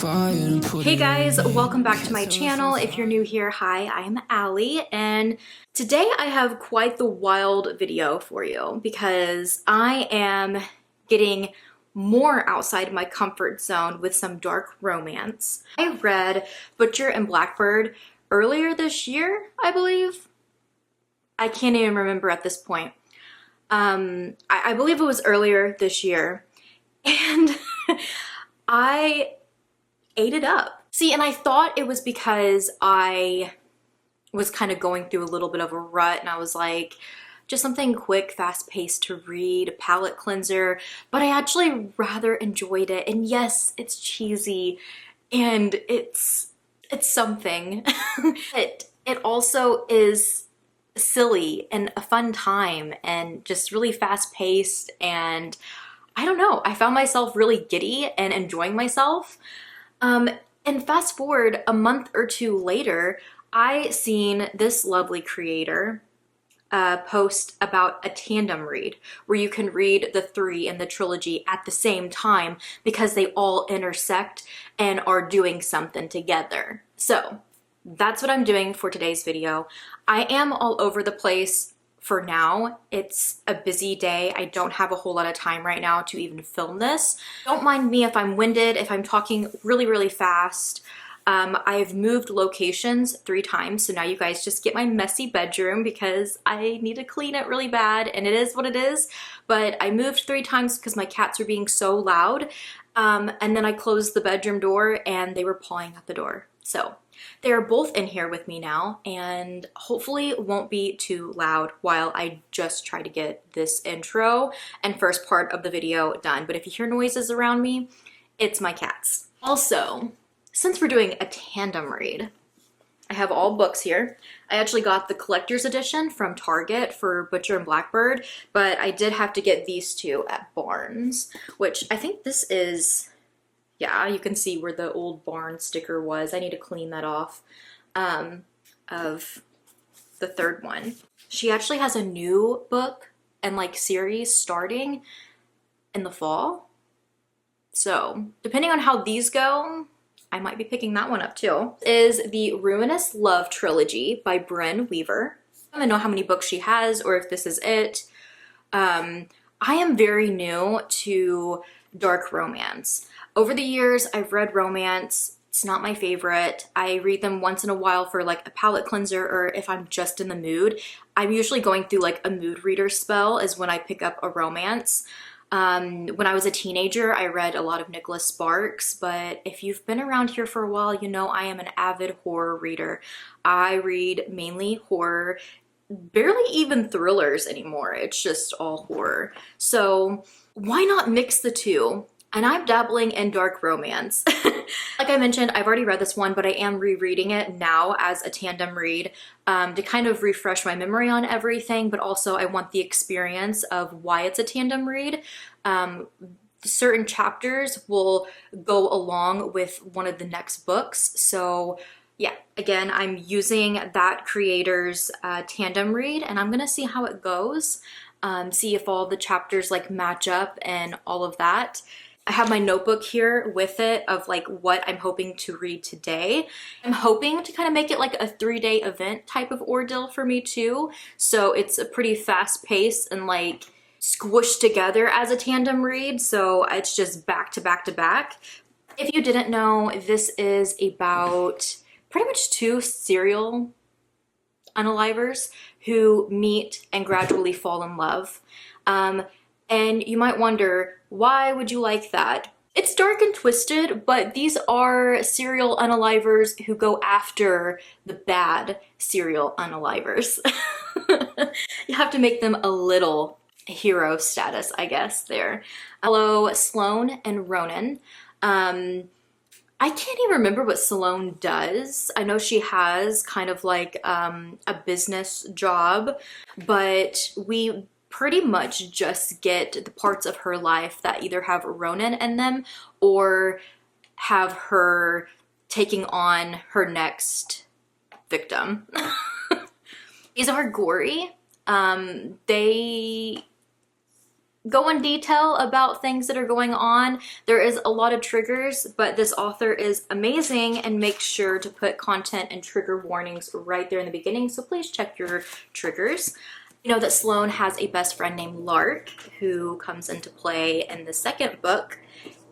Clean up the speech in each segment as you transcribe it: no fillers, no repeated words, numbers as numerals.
Hey guys, welcome back to my channel. If you're new here, hi, I'm Allie, and today I have quite the wild video for you because I am getting more outside my comfort zone with some dark romance. I read Butcher and Blackbird earlier this year, I believe. I can't even remember at this point. I believe it was earlier this year, and I ate it up. See, and I thought it was because I was kind of going through a little bit of a rut and I was like, just something quick, fast-paced to read, a palate cleanser, but I actually rather enjoyed it. And yes, it's cheesy and it's something. It also is silly and a fun time and just really fast-paced, and I don't know, I found myself really giddy and enjoying myself. And fast forward a month or two later, I seen this lovely creator post about a tandem read where you can read the three in the trilogy at the same time because they all intersect and are doing something together. So that's what I'm doing for today's video. I am all over the place for now. It's a busy day. I don't have a whole lot of time right now to even film this. Don't mind me if I'm winded, if I'm talking really, really fast. I've moved locations 3 times, so now you guys just get my messy bedroom because I need to clean it really bad, and it is what it is. But I moved 3 times because my cats were being so loud, and then I closed the bedroom door and they were pawing at the door. So they are both in here with me now, and hopefully it won't be too loud while I just try to get this intro and first part of the video done. But if you hear noises around me, it's my cats. Also, since we're doing a tandem read, I have all books here. I actually got the collector's edition from Target for Butcher and Blackbird, but I did have to get these two at Barnes, which I think this is... yeah, you can see where the old barn sticker was. I need to clean that off of the third one. She actually has a new book and like series starting in the fall. So depending on how these go, I might be picking that one up too. Is the Ruinous Love Trilogy by Bryn Weaver. I don't know how many books she has or if this is it. I am very new to dark romance. Over the years, I've read romance. It's not my favorite. I read them once in a while for like a palate cleanser or if I'm just in the mood. I'm usually going through like a mood reader spell is when I pick up a romance. When I was a teenager, I read a lot of Nicholas Sparks, but if you've been around here for a while, you know I am an avid horror reader. I read mainly horror, barely even thrillers anymore. It's just all horror. So why not mix the two? And I'm dabbling in dark romance. Like I mentioned, I've already read this one, but I am rereading it now as a tandem read to kind of refresh my memory on everything, but also I want the experience of why it's a tandem read. Certain chapters will go along with one of the next books. So yeah, again, I'm using that creator's tandem read, and I'm gonna see how it goes. See if all the chapters like match up and all of that. I have my notebook here with it of like what I'm hoping to read today. I'm hoping to kind of make it like a 3-day event type of ordeal for me too. So it's a pretty fast pace and like squished together as a tandem read. So it's just back to back to back. If you didn't know, this is about pretty much 2 serial unalivers who meet and gradually fall in love. And you might wonder, why would you like that? It's dark and twisted, but these are serial unalivers who go after the bad serial unalivers. You have to make them a little hero status, I guess, there. Hello, Sloane and Ronan. I can't even remember what Sloane does. I know she has kind of like a business job, but we pretty much just get the parts of her life that either have Ronan in them or have her taking on her next victim. These are gory. They go in detail about things that are going on. There is a lot of triggers, but this author is amazing and makes sure to put content and trigger warnings right there in the beginning, so please check your triggers. You know that Sloane has a best friend named Lark who comes into play in the second book,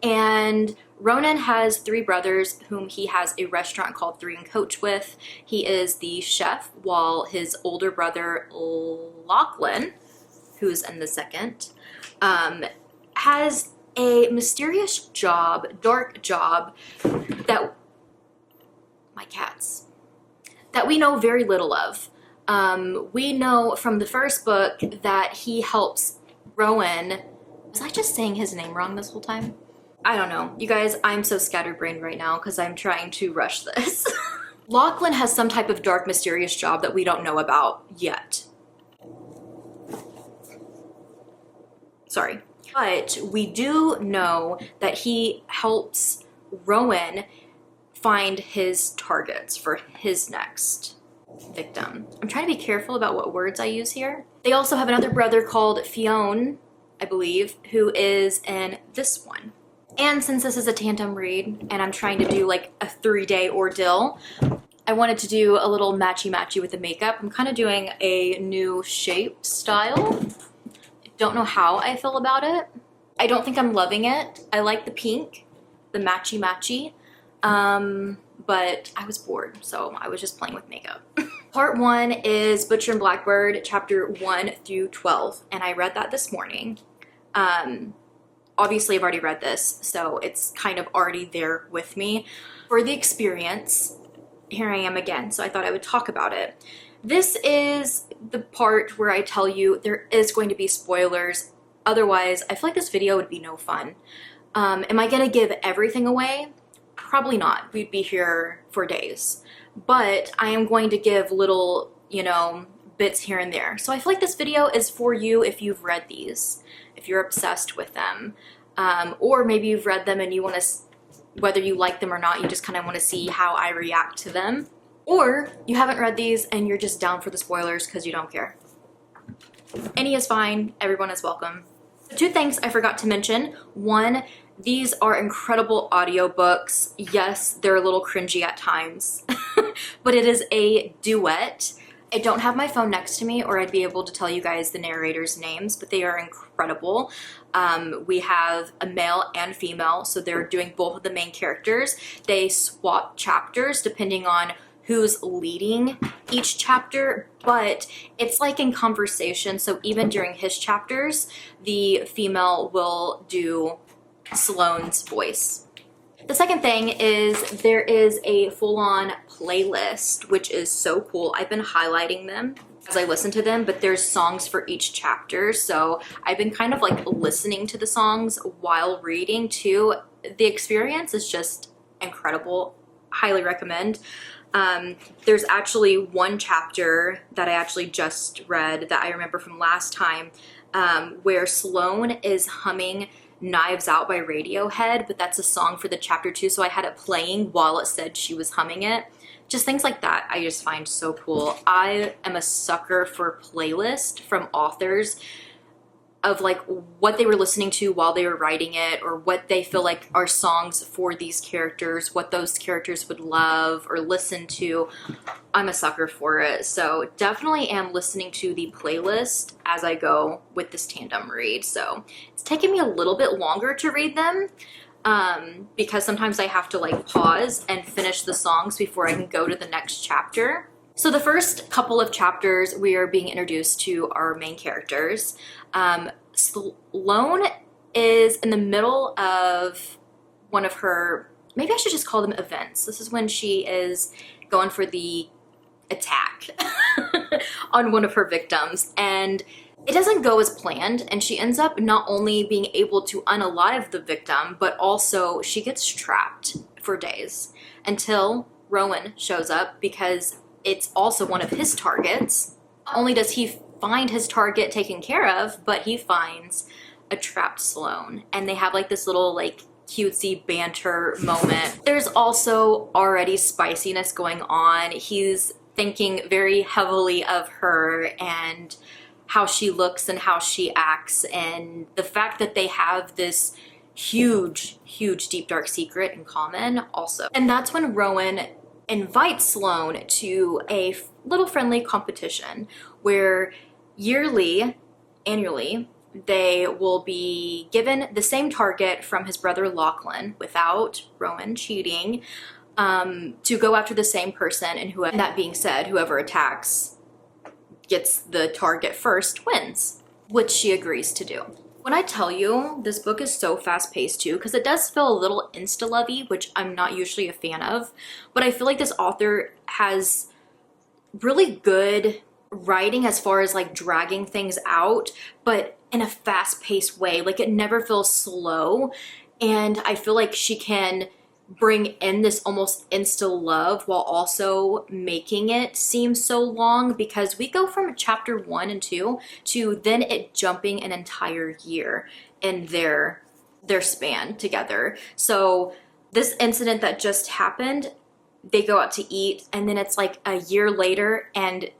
and Ronan has three brothers whom he has a restaurant called Three and Coach with. He is the chef, while his older brother Lachlan, who's in the second, has a mysterious job, dark job, that we know very little of. We know from the first book that he helps Rowan. Was I just saying his name wrong this whole time? I don't know. You guys, I'm so scatterbrained right now because I'm trying to rush this. Lachlan has some type of dark, mysterious job that we don't know about yet. Sorry. But we do know that he helps Rowan find his targets for his next victim. I'm trying to be careful about what words I use here. They also have another brother called Fionn, I believe, who is in this one. And since this is a tandem read and I'm trying to do like a 3-day ordeal, I wanted to do a little matchy-matchy with the makeup. I'm kind of doing a new shape style. Don't know how I feel about it. I don't think I'm loving it. I like the pink, the matchy-matchy, but I was bored, so I was just playing with makeup. Part 1 is Butcher and Blackbird, chapter 1 through 12, and I read that this morning. Obviously I've already read this, so it's kind of already there with me. For the experience, here I am again, so I thought I would talk about it. This is the part where I tell you there is going to be spoilers. Otherwise, I feel like this video would be no fun. Am I gonna give everything away? Probably not. We'd be here for days. But I am going to give little, you know, bits here and there. So I feel like this video is for you if you've read these, if you're obsessed with them, or maybe you've read them and you want to, whether you like them or not, you just kind of want to see how I react to them. Or you haven't read these and you're just down for the spoilers because you don't care. Any is fine. Everyone is welcome. Two things I forgot to mention. One, these are incredible audiobooks. Yes, they're a little cringy at times, but it is a duet. I don't have my phone next to me or I'd be able to tell you guys the narrators' names, but they are incredible. We have a male and female, so they're doing both of the main characters. They swap chapters depending on who's leading each chapter, but it's like in conversation. So even during his chapters, the female will do Sloane's voice. The second thing is there is a full-on playlist, which is so cool. I've been highlighting them as I listen to them, but there's songs for each chapter. So I've been kind of like listening to the songs while reading too. The experience is just incredible. Highly recommend. There's actually one chapter that I actually just read that I remember from last time, where Sloane is humming Knives Out by Radiohead, but that's a song for the chapter 2, so I had it playing while it said she was humming it. Just things like that I just find so cool. I am a sucker for playlists from authors of like what they were listening to while they were writing it, or what they feel like are songs for these characters, what those characters would love or listen to. I'm a sucker for it. So definitely am listening to the playlist as I go with this tandem read. So it's taken me a little bit longer to read them, because sometimes I have to like pause and finish the songs before I can go to the next chapter. So the first couple of chapters, we are being introduced to our main characters. Sloane is in the middle of one of her, maybe I should just call them events. This is when she is going for the attack on one of her victims, and it doesn't go as planned, and she ends up not only being able to unalive the victim, but also she gets trapped for days until Rowan shows up, because it's also one of his targets. Not only does he find his target taken care of, but he finds a trapped Sloane, and they have like this little like cutesy banter moment. There's also already spiciness going on. He's thinking very heavily of her and how she looks and how she acts, and the fact that they have this huge, huge, deep, dark secret in common also. And that's when Rowan invites Sloane to a little friendly competition where annually, they will be given the same target from his brother Lachlan without Rowan cheating, to go after the same person, and that being said, whoever attacks gets the target first wins, which she agrees to do. When I tell you this book is so fast-paced too, because it does feel a little insta-lovey, which I'm not usually a fan of, but I feel like this author has really good writing as far as like dragging things out, but in a fast-paced way. Like it never feels slow, and I feel like she can bring in this almost insta love while also making it seem so long, because we go from chapter 1 and 2 to then it jumping an entire year in their span together. So this incident that just happened, they go out to eat, and then it's like a year later and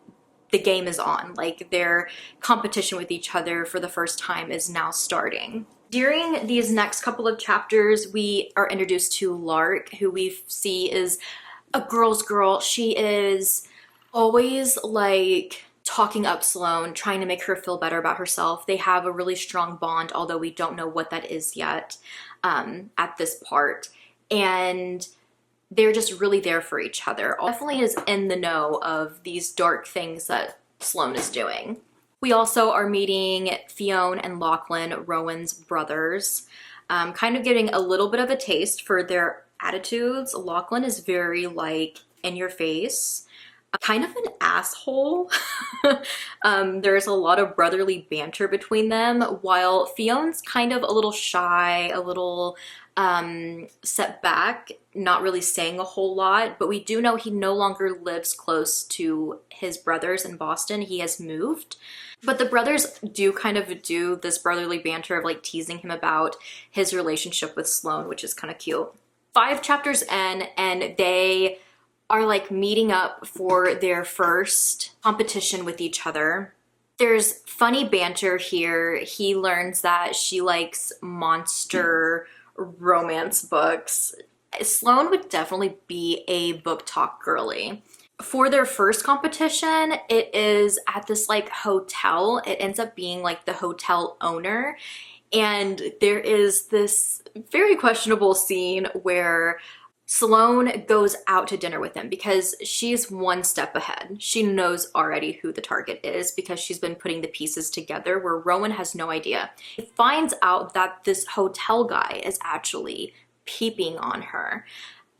the game is on. Like their competition with each other for the first time is now starting. During these next couple of chapters, we are introduced to Lark, who we see is a girl's girl. She is always like talking up Sloane, trying to make her feel better about herself. They have a really strong bond, although we don't know what that is yet at this part. And they're just really there for each other. Definitely is in the know of these dark things that Sloane is doing. We also are meeting Fionn and Lachlan, Rowan's brothers, kind of getting a little bit of a taste for their attitudes. Lachlan is very like in your face, kind of an asshole. There's a lot of brotherly banter between them, while Fionn's kind of a little shy, a little set back, not really saying a whole lot, but we do know he no longer lives close to his brothers in Boston. He has moved. But the brothers do kind of do this brotherly banter of like teasing him about his relationship with Sloane, which is kind of cute. 5 chapters in, and they are like meeting up for their first competition with each other. There's funny banter here. He learns that she likes monster romance books. Sloane would definitely be a book talk girly. For their first competition, it is at this like hotel. It ends up being like the hotel owner. And there is this very questionable scene where Sloane goes out to dinner with him because she's one step ahead. She knows already who the target is because she's been putting the pieces together where Rowan has no idea. He finds out that this hotel guy is actually peeping on her.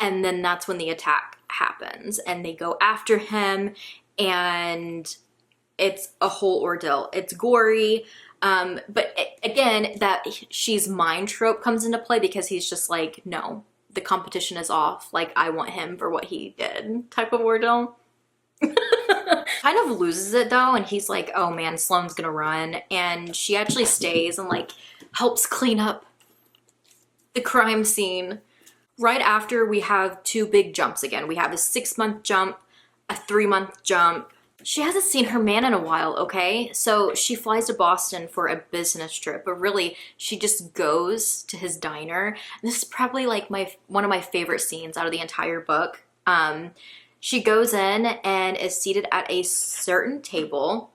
And then that's when the attack happens and they go after him, and it's a whole ordeal. It's gory. Again, that she's mine trope comes into play because he's just like, no, the competition is off. Like, I want him for what he did type of ordeal. Kind of loses it though, and he's like, oh man, Sloane's gonna run. And she actually stays and like helps clean up the crime scene. Right after, we have 2 big jumps again. We have a 6-month jump, a 3-month jump. She hasn't seen her man in a while, okay? So she flies to Boston for a business trip, but really she just goes to his diner. And this is probably like one of my favorite scenes out of the entire book. She goes in and is seated at a certain table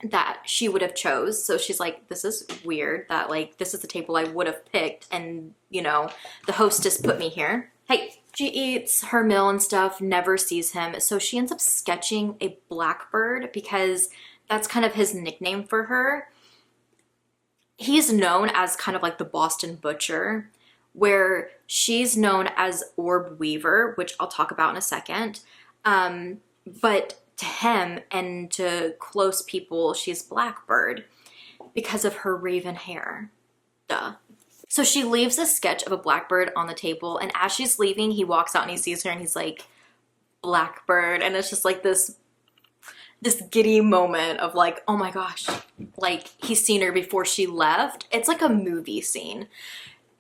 that she would have chose. So she's like, this is weird that like this is the table I would have picked, and you know, the hostess put me here. Hey, she eats her meal and stuff, never sees him. So she ends up sketching a Blackbird because that's kind of his nickname for her. He's known as kind of like the Boston Butcher, where she's known as Orb Weaver, which I'll talk about in a second. But to him and to close people, she's Blackbird because of her raven hair. Duh. So she leaves a sketch of a blackbird on the table, and as she's leaving, he walks out and he sees her and he's like, Blackbird. And it's just like this giddy moment of like, oh my gosh, like he's seen her before she left. It's like a movie scene.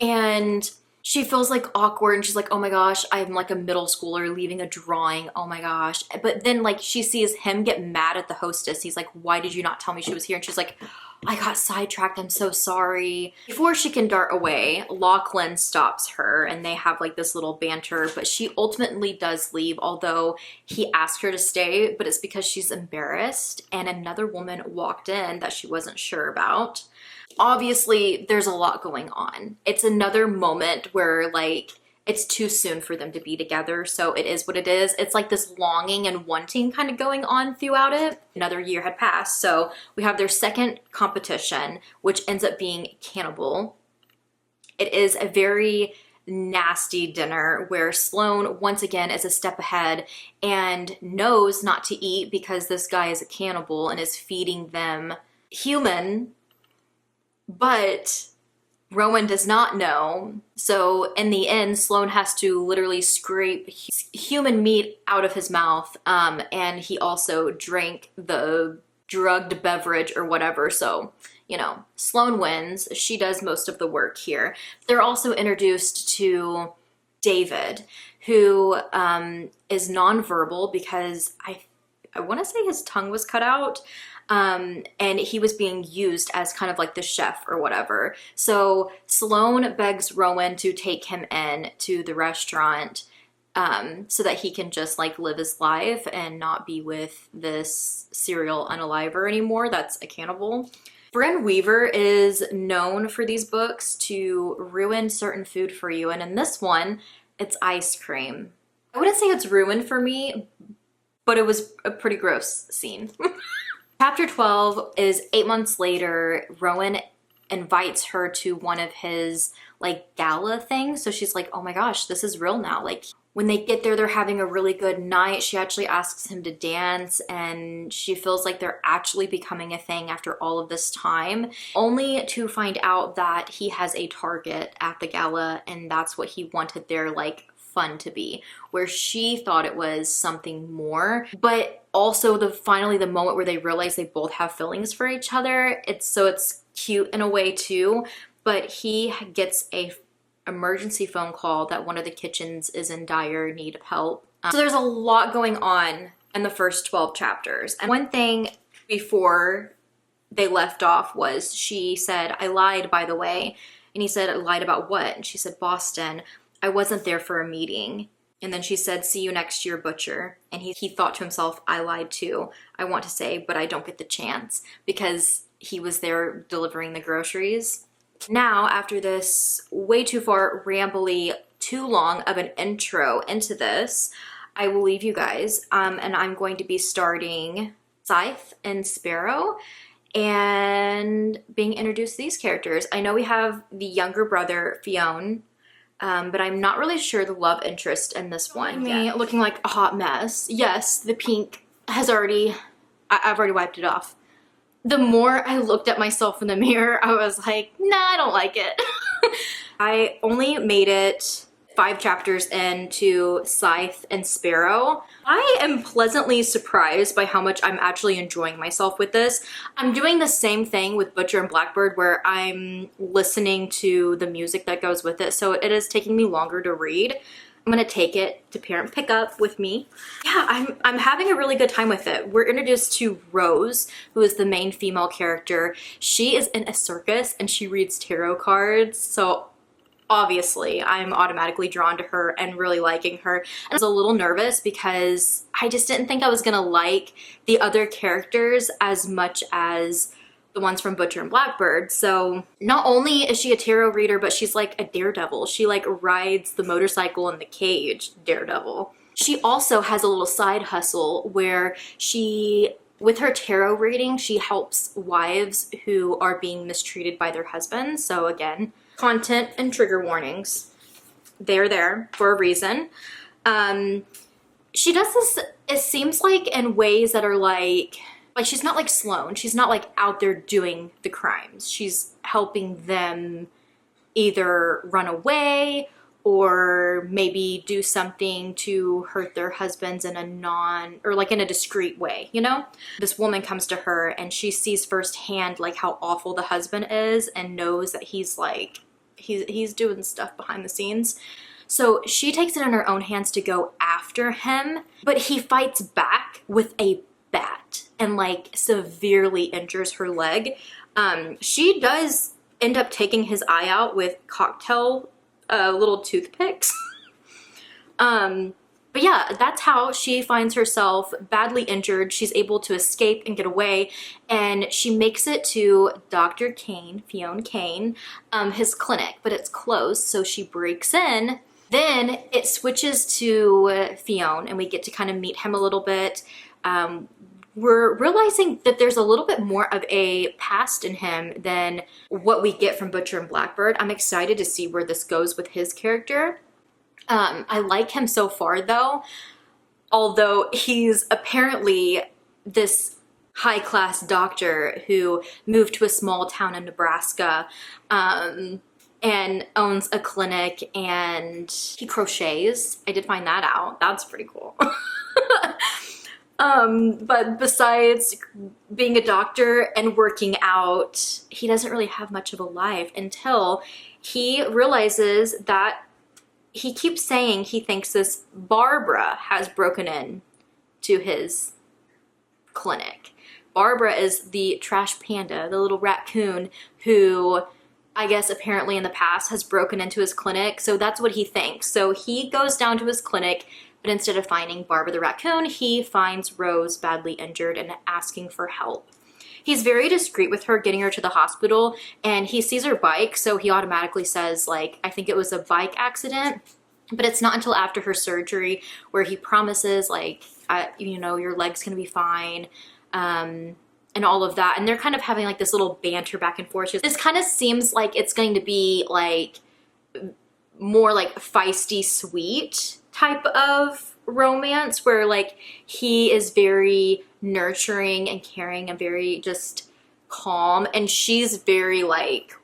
And she feels like awkward and she's like, oh my gosh, I'm like a middle schooler leaving a drawing, oh my gosh. But then like she sees him get mad at the hostess. He's like, why did you not tell me she was here? And she's like, I got sidetracked, I'm so sorry. Before she can dart away, Lachlan stops her and they have like this little banter, but she ultimately does leave, although he asked her to stay, but it's because she's embarrassed and another woman walked in that she wasn't sure about. Obviously, there's a lot going on. It's another moment where like it's too soon for them to be together, so it is what it is. It's like this longing and wanting kind of going on throughout it. Another year had passed, so we have their second competition, which ends up being cannibal. It is a very nasty dinner where Sloane once again is a step ahead and knows not to eat because this guy is a cannibal and is feeding them human, but Rowan does not know. So in the end, Sloane has to literally scrape human meat out of his mouth, and he also drank the drugged beverage or whatever. So, you know, Sloane wins. She does most of the work here. They're also introduced to David, who is nonverbal because I want to say his tongue was cut out. And he was being used as kind of like the chef or whatever. So Sloane begs Rowan to take him in to the restaurant so that he can just like live his life and not be with this serial unaliver anymore that's a cannibal. Bryn Weaver is known for these books to ruin certain food for you, and in this one, it's ice cream. I wouldn't say it's ruined for me, but it was a pretty gross scene. Chapter 12 is 8 months later. Rowan invites her to one of his like gala things. So she's like, oh my gosh, this is real now. Like when they get there, they're having a really good night. She actually asks him to dance and she feels like they're actually becoming a thing after all of this time, only to find out that he has a target at the gala and that's what he wanted their like fun to be, where she thought it was something more. But also finally the moment where they realize they both have feelings for each other, it's cute in a way too. But he gets a emergency phone call that one of the kitchens is in dire need of help. So there's a lot going on in the first 12 chapters. And one thing before they left off was she said, I lied, by the way. And he said, I lied about what? And she said, Boston. I wasn't there for a meeting. And then she said, see you next year, Butcher. And he thought to himself, I lied too. I want to say, but I don't get the chance because he was there delivering the groceries. Now, after this way too far rambly, too long of an intro into this, I will leave you guys. And I'm going to be starting Scythe and Sparrow and being introduced to these characters. I know we have the younger brother, Fionn, but I'm not really sure the love interest in this one. Me looking like a hot mess. Yes, the pink has already, I've already wiped it off. The more I looked at myself in the mirror, I was like, nah, I don't like it. I only made it 5 chapters into Scythe and Sparrow. I am pleasantly surprised by how much I'm actually enjoying myself with this. I'm doing the same thing with Butcher and Blackbird where I'm listening to the music that goes with it, so it is taking me longer to read. I'm gonna take it to parent pickup with me. Yeah, I'm having a really good time with it. We're introduced to Rose, who is the main female character. She is in a circus and she reads tarot cards, so obviously I'm automatically drawn to her and really liking her. And I was a little nervous because I just didn't think I was gonna like the other characters as much as the ones from Butcher and Blackbird. So not only is she a tarot reader, but she's like a daredevil. She like rides the motorcycle in the cage, daredevil. She also has a little side hustle where she, with her tarot reading, she helps wives who are being mistreated by their husbands. So again, content and trigger warnings. They're there for a reason. She does this, it seems like in ways that are like she's not like Sloane. She's not like out there doing the crimes. She's helping them either run away or maybe do something to hurt their husbands in a in a discreet way, you know? This woman comes to her and she sees firsthand like how awful the husband is and knows that he's he's doing stuff behind the scenes. So she takes it in her own hands to go after him, but he fights back with a bat and like severely injures her leg. She does end up taking his eye out with cocktail little toothpicks. But yeah, that's how she finds herself badly injured. She's able to escape and get away, and she makes it to Dr. Kane, Fionn Kane, his clinic, but it's closed, so she breaks in. Then it switches to Fionn, and we get to kind of meet him a little bit. We're realizing that there's a little bit more of a past in him than what we get from Butcher and Blackbird. I'm excited to see where this goes with his character. I like him so far though, although he's apparently this high-class doctor who moved to a small town in Nebraska and owns a clinic, and he crochets. I did find that out. That's pretty cool. But besides being a doctor and working out, he doesn't really have much of a life until he realizes that he keeps saying he thinks this Barbara has broken in to his clinic. Barbara is the trash panda, the little raccoon who I guess apparently in the past has broken into his clinic. So that's what he thinks. So he goes down to his clinic, but instead of finding Barbara the raccoon, he finds Rose badly injured and asking for help. He's very discreet with her, getting her to the hospital, and he sees her bike, so he automatically says, like, I think it was a bike accident, but it's not until after her surgery where he promises, like, you know, your leg's gonna be fine, and all of that. And they're kind of having, like, this little banter back and forth. This kind of seems like it's going to be, like, more, like, feisty, sweet type of romance where, like, he is very nurturing and caring and very just calm, and she's very like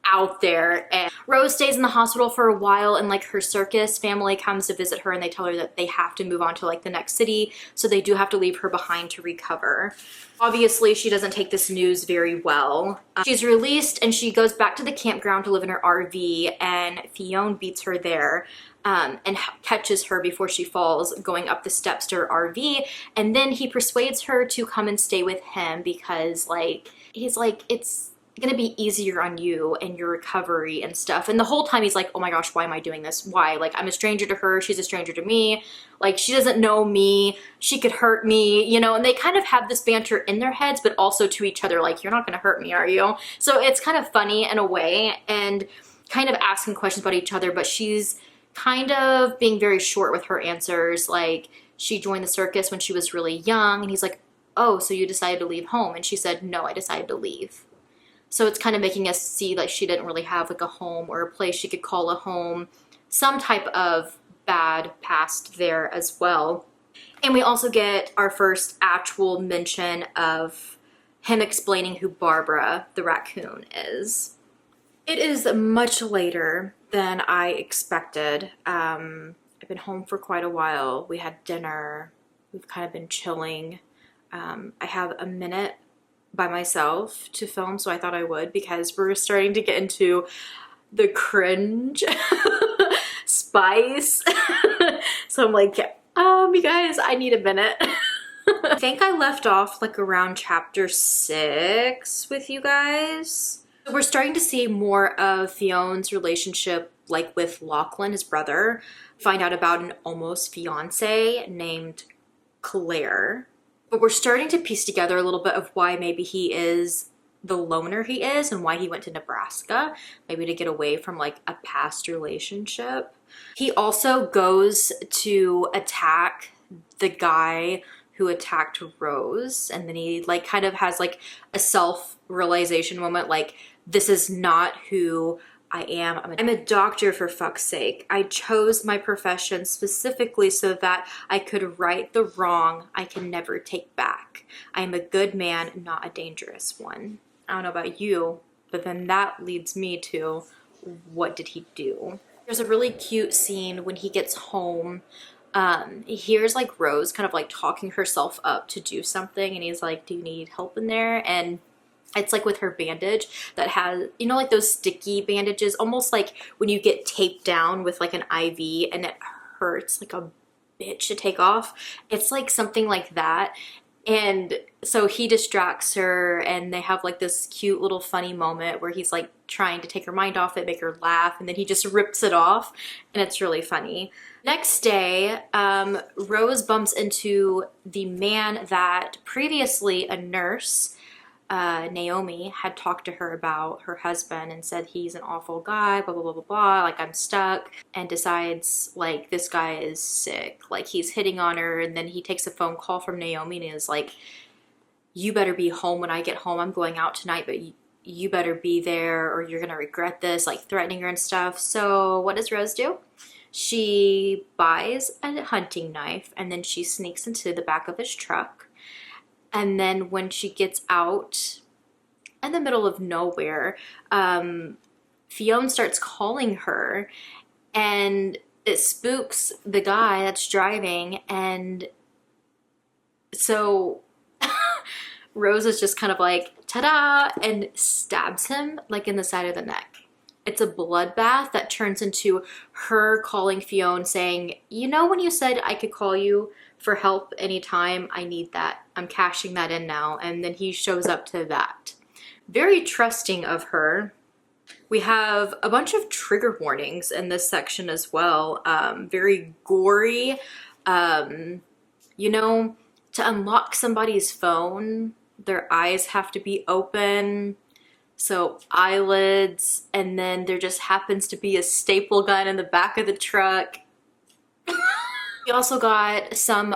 out there. And Rose stays in the hospital for a while, and like her circus family comes to visit her, and they tell her that they have to move on to like the next city, so they do have to leave her behind to recover. Obviously she doesn't take this news very well. She's released and she goes back to the campground to live in her RV, and Fionn beats her there. And catches her before she falls going up the steps to her RV, and then he persuades her to come and stay with him because like he's like, it's gonna be easier on you and your recovery and stuff. And the whole time he's like, oh my gosh, why am I doing this? Why? Like, I'm a stranger to her, she's a stranger to me, like she doesn't know me, she could hurt me, you know. And they kind of have this banter in their heads, but also to each other, like, you're not gonna hurt me, are you? So it's kind of funny in a way, and kind of asking questions about each other, but she's kind of being very short with her answers. Like, she joined the circus when she was really young, and he's like, oh, so you decided to leave home? And she said, no, I decided to leave. So it's kind of making us see like she didn't really have like a home or a place she could call a home, some type of bad past there as well. And we also get our first actual mention of him explaining who Barbara the raccoon is. It is much later than I expected. I've been home for quite a while. We had dinner. We've kind of been chilling. I have a minute by myself to film, so I thought I would, because we're starting to get into the cringe spice. So I'm like, you guys, I need a minute. I think I left off like around chapter 6 with you guys. We're starting to see more of Fionn's relationship like with Lachlan, his brother. Find out about an almost fiance named Claire. But we're starting to piece together a little bit of why maybe he is the loner he is and why he went to Nebraska, maybe to get away from like a past relationship. He also goes to attack the guy who attacked Rose, and then he like kind of has like a self-realization moment, like, this is not who I am. I'm a doctor, for fuck's sake. I chose my profession specifically so that I could right the wrong I can never take back. I am a good man, not a dangerous one. I don't know about you, but then that leads me to, what did he do? There's a really cute scene when he gets home. He hears like Rose kind of like talking herself up to do something, and he's like, do you need help in there? And It's like with her bandage that has, you know, like those sticky bandages, almost like when you get taped down with like an IV and it hurts like a bitch to take off. It's like something like that. And so he distracts her and they have like this cute little funny moment where he's like trying to take her mind off it, make her laugh, and then he just rips it off, and it's really funny. Next day, Rose bumps into the man that previously a nurse, Naomi, had talked to her about her husband and said he's an awful guy, blah, blah, blah, blah, blah, like I'm stuck, and decides like this guy is sick, like he's hitting on her. And then he takes a phone call from Naomi and is like, you better be home when I get home. I'm going out tonight, but you better be there or you're gonna regret this, like threatening her and stuff. So what does Rose do? She buys a hunting knife and then she sneaks into the back of his truck. And then when she gets out in the middle of nowhere, Fionn starts calling her and it spooks the guy that's driving. And so Rose is just kind of like, ta-da, and stabs him like in the side of the neck. It's a bloodbath that turns into her calling Fionn saying, you know when you said I could call you for help anytime, I need that. I'm cashing that in now. And then he shows up to that. Very trusting of her. We have a bunch of trigger warnings in this section as well. Very gory. You know, to unlock somebody's phone, their eyes have to be open. So eyelids, and then there just happens to be a staple gun in the back of the truck. We also got some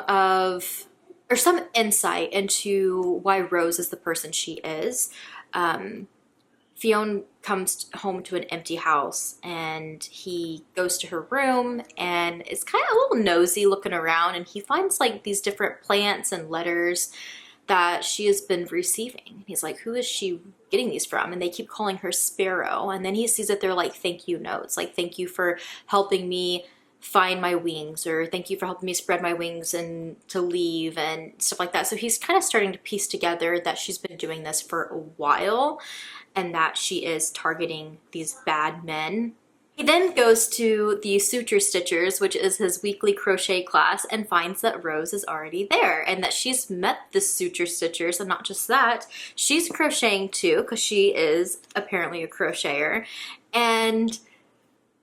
insight into why Rose is the person she is. Fionn comes home to an empty house and he goes to her room and is kind of a little nosy looking around, and he finds like these different plants and letters that she has been receiving. He's like, who is she getting these from? And they keep calling her Sparrow. And then he sees that they're like thank you notes, like thank you for helping me find my wings, or thank you for helping me spread my wings and to leave and stuff like that. So he's kind of starting to piece together that she's been doing this for a while and that she is targeting these bad men. He then goes to the suture stitchers, which is his weekly crochet class, and finds that Rose is already there and that she's met the suture stitchers. And not just that, she's crocheting too, because she is apparently a crocheter. And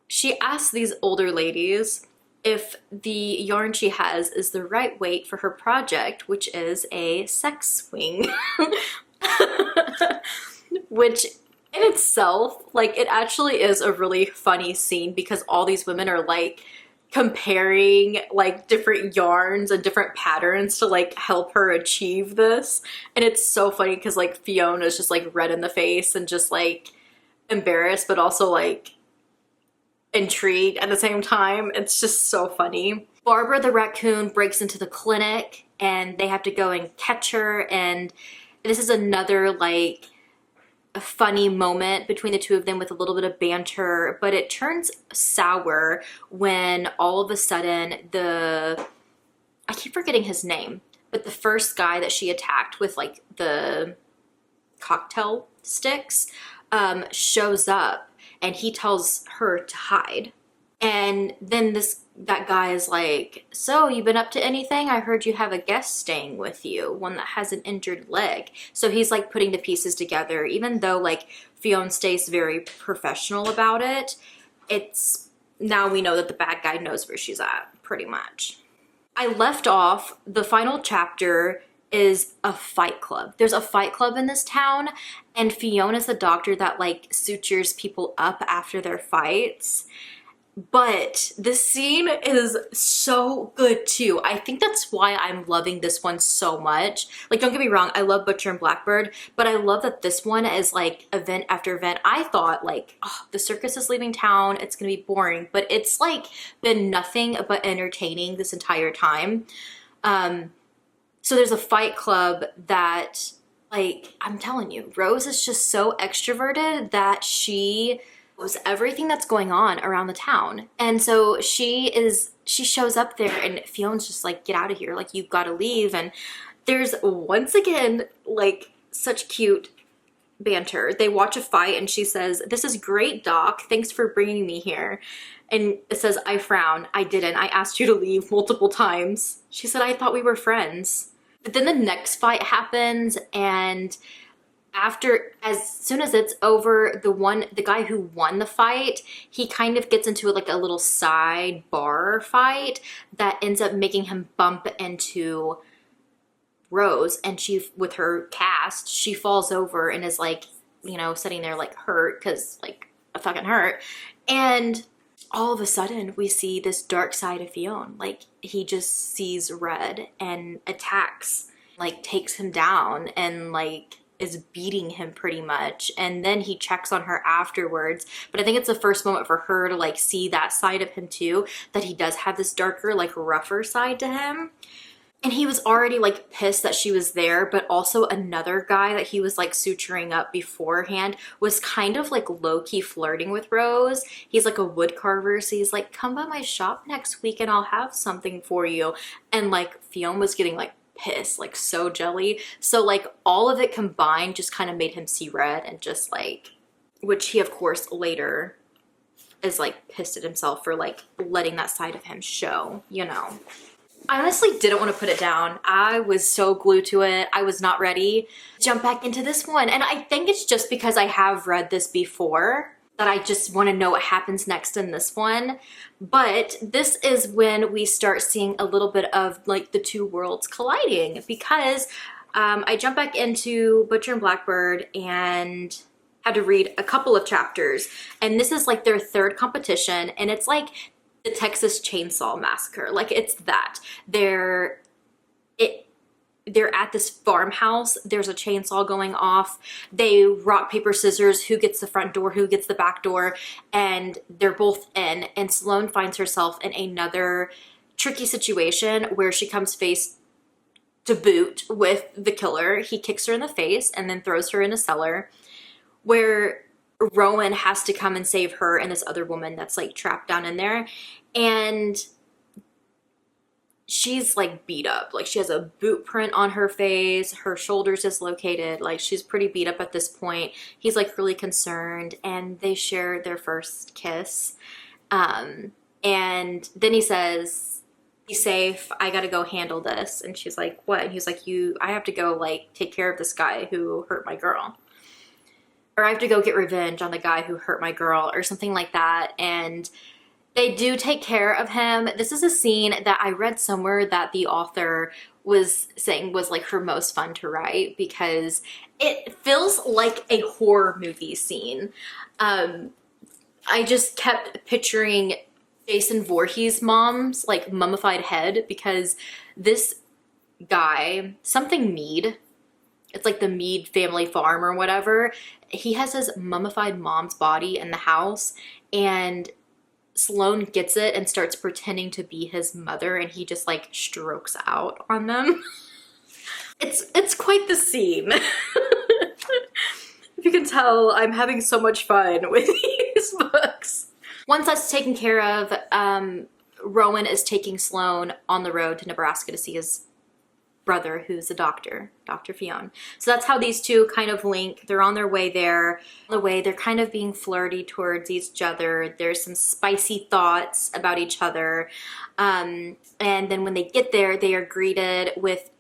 she asks these older ladies if the yarn she has is the right weight for her project, which is a sex swing. Which in itself, like, it actually is a really funny scene because all these women are like comparing like different yarns and different patterns to like help her achieve this. And it's so funny because like Fiona is just like red in the face and just like embarrassed, but also like intrigued at the same time. It's just so funny. Barbara the raccoon breaks into the clinic and they have to go and catch her, and this is another like a funny moment between the two of them with a little bit of banter, but it turns sour when all of a sudden I keep forgetting his name, but the first guy that she attacked with like the cocktail sticks shows up and he tells her to hide. And then that guy is like, so you been up to anything? I heard you have a guest staying with you, one that has an injured leg. So he's like putting the pieces together, even though like Fionn stays very professional about it. It's now we know that the bad guy knows where she's at, pretty much. I left off, the final chapter is a fight club. There's a fight club in this town, and Fiona's the doctor that like sutures people up after their fights. But the scene is so good too. I think that's why I'm loving this one so much. Like, don't get me wrong, I love Butcher and Blackbird, but I love that this one is like event after event. I thought like, oh, the circus is leaving town, it's gonna be boring, but it's like been nothing but entertaining this entire time. So there's a fight club that, like, I'm telling you, Rose is just so extroverted that she knows everything that's going on around the town. And so she shows up there and Fionna's just like, get out of here, like, you've got to leave. And there's once again like such cute banter. They watch a fight and she says, "This is great, Doc. Thanks for bringing me here." And it says, "I frown. I didn't. I asked you to leave multiple times." She said, "I thought we were friends." But then the next fight happens, and as soon as it's over, the guy who won the fight, he kind of gets into like a little side bar fight that ends up making him bump into Rose, and she, with her cast, she falls over and is like, you know, sitting there like hurt, because like fucking hurt. And all of a sudden we see this dark side of Fionn. Like, he just sees red and attacks, like takes him down and like is beating him pretty much. And then he checks on her afterwards. But I think it's the first moment for her to like see that side of him too, that he does have this darker, like rougher side to him. And he was already like pissed that she was there, but also another guy that he was like suturing up beforehand was kind of like low-key flirting with Rose. He's like a wood carver, so he's like, "Come by my shop next week and I'll have something for you." And like Fionn was getting like pissed, like so jelly. So like all of it combined just kind of made him see red, and just like, which he of course later is like pissed at himself for like letting that side of him show, you know. I honestly didn't want to put it down. I was so glued to it. I was not ready to jump back into this one. And I think it's just because I have read this before that I just want to know what happens next in this one. But this is when we start seeing a little bit of like the two worlds colliding, because I jumped back into Butcher and Blackbird and had to read a couple of chapters. And this is like their third competition, and it's like the Texas Chainsaw Massacre. Like, it's that. They're at this farmhouse. There's a chainsaw going off. They rock, paper, scissors. Who gets the front door? Who gets the back door? And they're both in. And Sloane finds herself in another tricky situation where she comes face to boot with the killer. He kicks her in the face and then throws her in a cellar, where Rowan has to come and save her and this other woman that's like trapped down in there. And she's like beat up. Like, she has a boot print on her face. Her shoulder's dislocated. Like, she's pretty beat up at this point. He's like really concerned, and they share their first kiss. And then he says, "Be safe. I gotta go handle this." And she's like, "What?" And he's like, I have to go like take care of this guy who hurt my girl. Or I have to go get revenge on the guy who hurt my girl, or something like that. And they do take care of him. This is a scene that I read somewhere that the author was saying was like her most fun to write, because it feels like a horror movie scene. I just kept picturing Jason Voorhees' mom's like mummified head, because this guy, something Mead, it's like the Mead family farm or whatever, he has his mummified mom's body in the house, and Sloane gets it and starts pretending to be his mother, and he just like strokes out on them. It's quite the scene. If you can tell, I'm having so much fun with these books. Once that's taken care of, Rowan is taking Sloane on the road to Nebraska to see his brother, who's a doctor, Dr. Fionn. So that's how these two kind of link. They're on their way there. On the way, they're kind of being flirty towards each other. There's some spicy thoughts about each other. And then when they get there, they are greeted with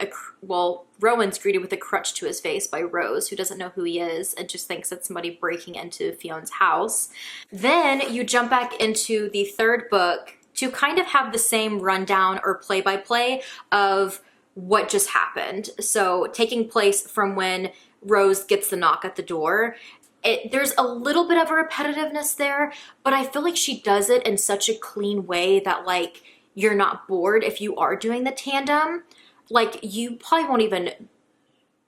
Rowan's greeted with a crutch to his face by Rose, who doesn't know who he is and just thinks it's somebody breaking into Fionn's house. Then you jump back into the third book to kind of have the same rundown or play-by-play of what just happened. So taking place from when Rose gets the knock at the door. There's a little bit of a repetitiveness there, but I feel like she does it in such a clean way that like you're not bored if you are doing the tandem. Like, you probably won't even,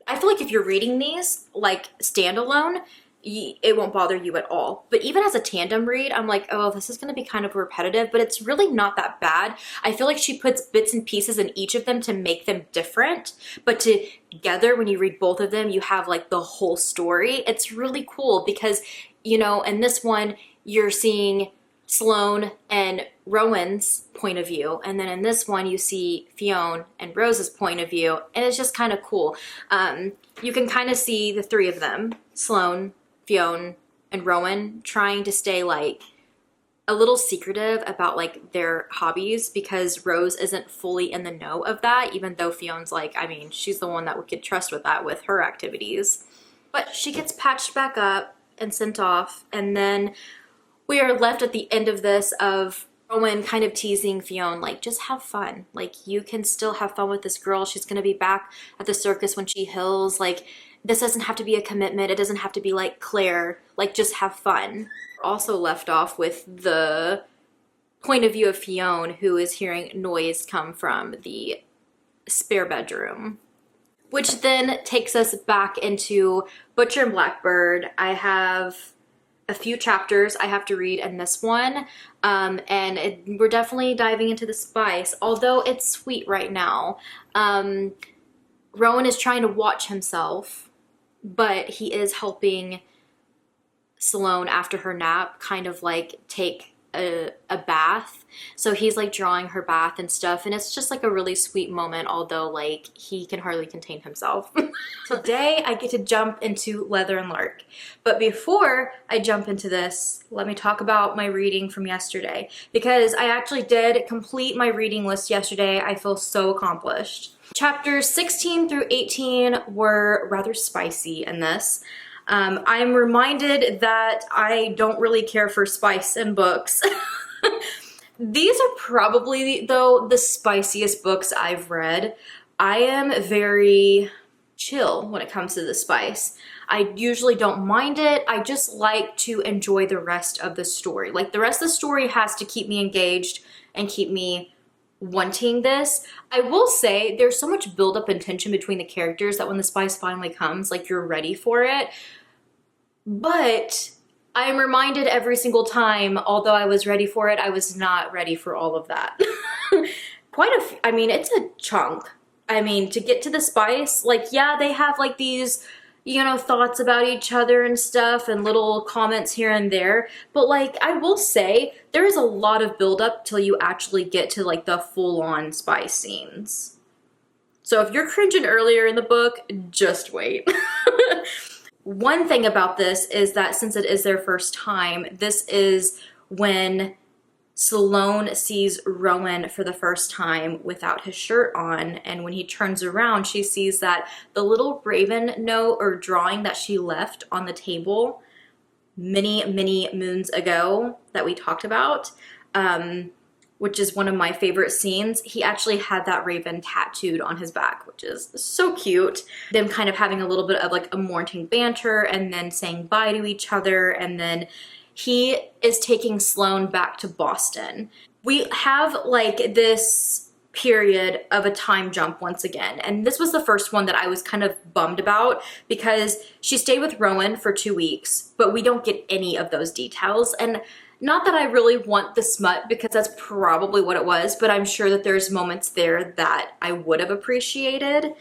I feel like if you're reading these like standalone, it won't bother you at all. But even as a tandem read, I'm like, oh, this is going to be kind of repetitive, but it's really not that bad. I feel like she puts bits and pieces in each of them to make them different, but together, when you read both of them, you have like the whole story. It's really cool because, you know, in this one, you're seeing Sloane and Rowan's point of view, and then in this one you see Fionn and Rose's point of view, and it's just kind of cool. You can kind of see the three of them, Sloane, Fionn, and Rowan, trying to stay like a little secretive about like their hobbies, because Rose isn't fully in the know of that, even though Fionn's like, I mean, she's the one that we could trust with that, with her activities. But she gets patched back up and sent off, and then we are left at the end of this of Rowan kind of teasing Fionn, like, just have fun. Like, you can still have fun with this girl. She's gonna be back at the circus when she heals. Like, this doesn't have to be a commitment. It doesn't have to be like Claire. Like, just have fun. We're also left off with the point of view of Fionn, who is hearing noise come from the spare bedroom. Which then takes us back into Butcher and Blackbird. I have a few chapters I have to read in this one, we're definitely diving into the spice, although it's sweet right now. Rowan is trying to watch himself, but he is helping Sloane after her nap kind of like take a bath. So he's like drawing her bath and stuff, and it's just like a really sweet moment, although like he can hardly contain himself. Today I get to jump into Leather and Lark, but before I jump into this, let me talk about my reading from yesterday, because I actually did complete my reading list yesterday. I feel so accomplished. Chapters 16 through 18 were rather spicy in this. I'm reminded that I don't really care for spice in books. These are probably, though, the spiciest books I've read. I am very chill when it comes to the spice. I usually don't mind it. I just like to enjoy the rest of the story. Like, the rest of the story has to keep me engaged and keep me wanting this. I will say there's so much buildup and tension between the characters that when the spice finally comes, like, you're ready for it. But I am reminded every single time, although I was ready for it, I was not ready for all of that. I mean, it's a chunk. I mean, to get to the spice, like, yeah, they have like these, you know, thoughts about each other and stuff and little comments here and there. But like, I will say there is a lot of buildup till you actually get to like the full-on spice scenes. So if you're cringing earlier in the book, just wait. One thing about this is that since it is their first time, this is when Sloane sees Rowan for the first time without his shirt on, and when he turns around, she sees that the little raven note or drawing that she left on the table many moons ago that we talked about, which is one of my favorite scenes. He actually had that raven tattooed on his back, which is so cute. Them kind of having a little bit of like a morning banter and then saying bye to each other, and then he is taking Sloane back to Boston. We have like this period of a time jump once again, and this was the first one that I was kind of bummed about, because she stayed with Rowan for 2 weeks, but we don't get any of those details. And not that I really want the smut, because that's probably what it was, but I'm sure that there's moments there that I would have appreciated.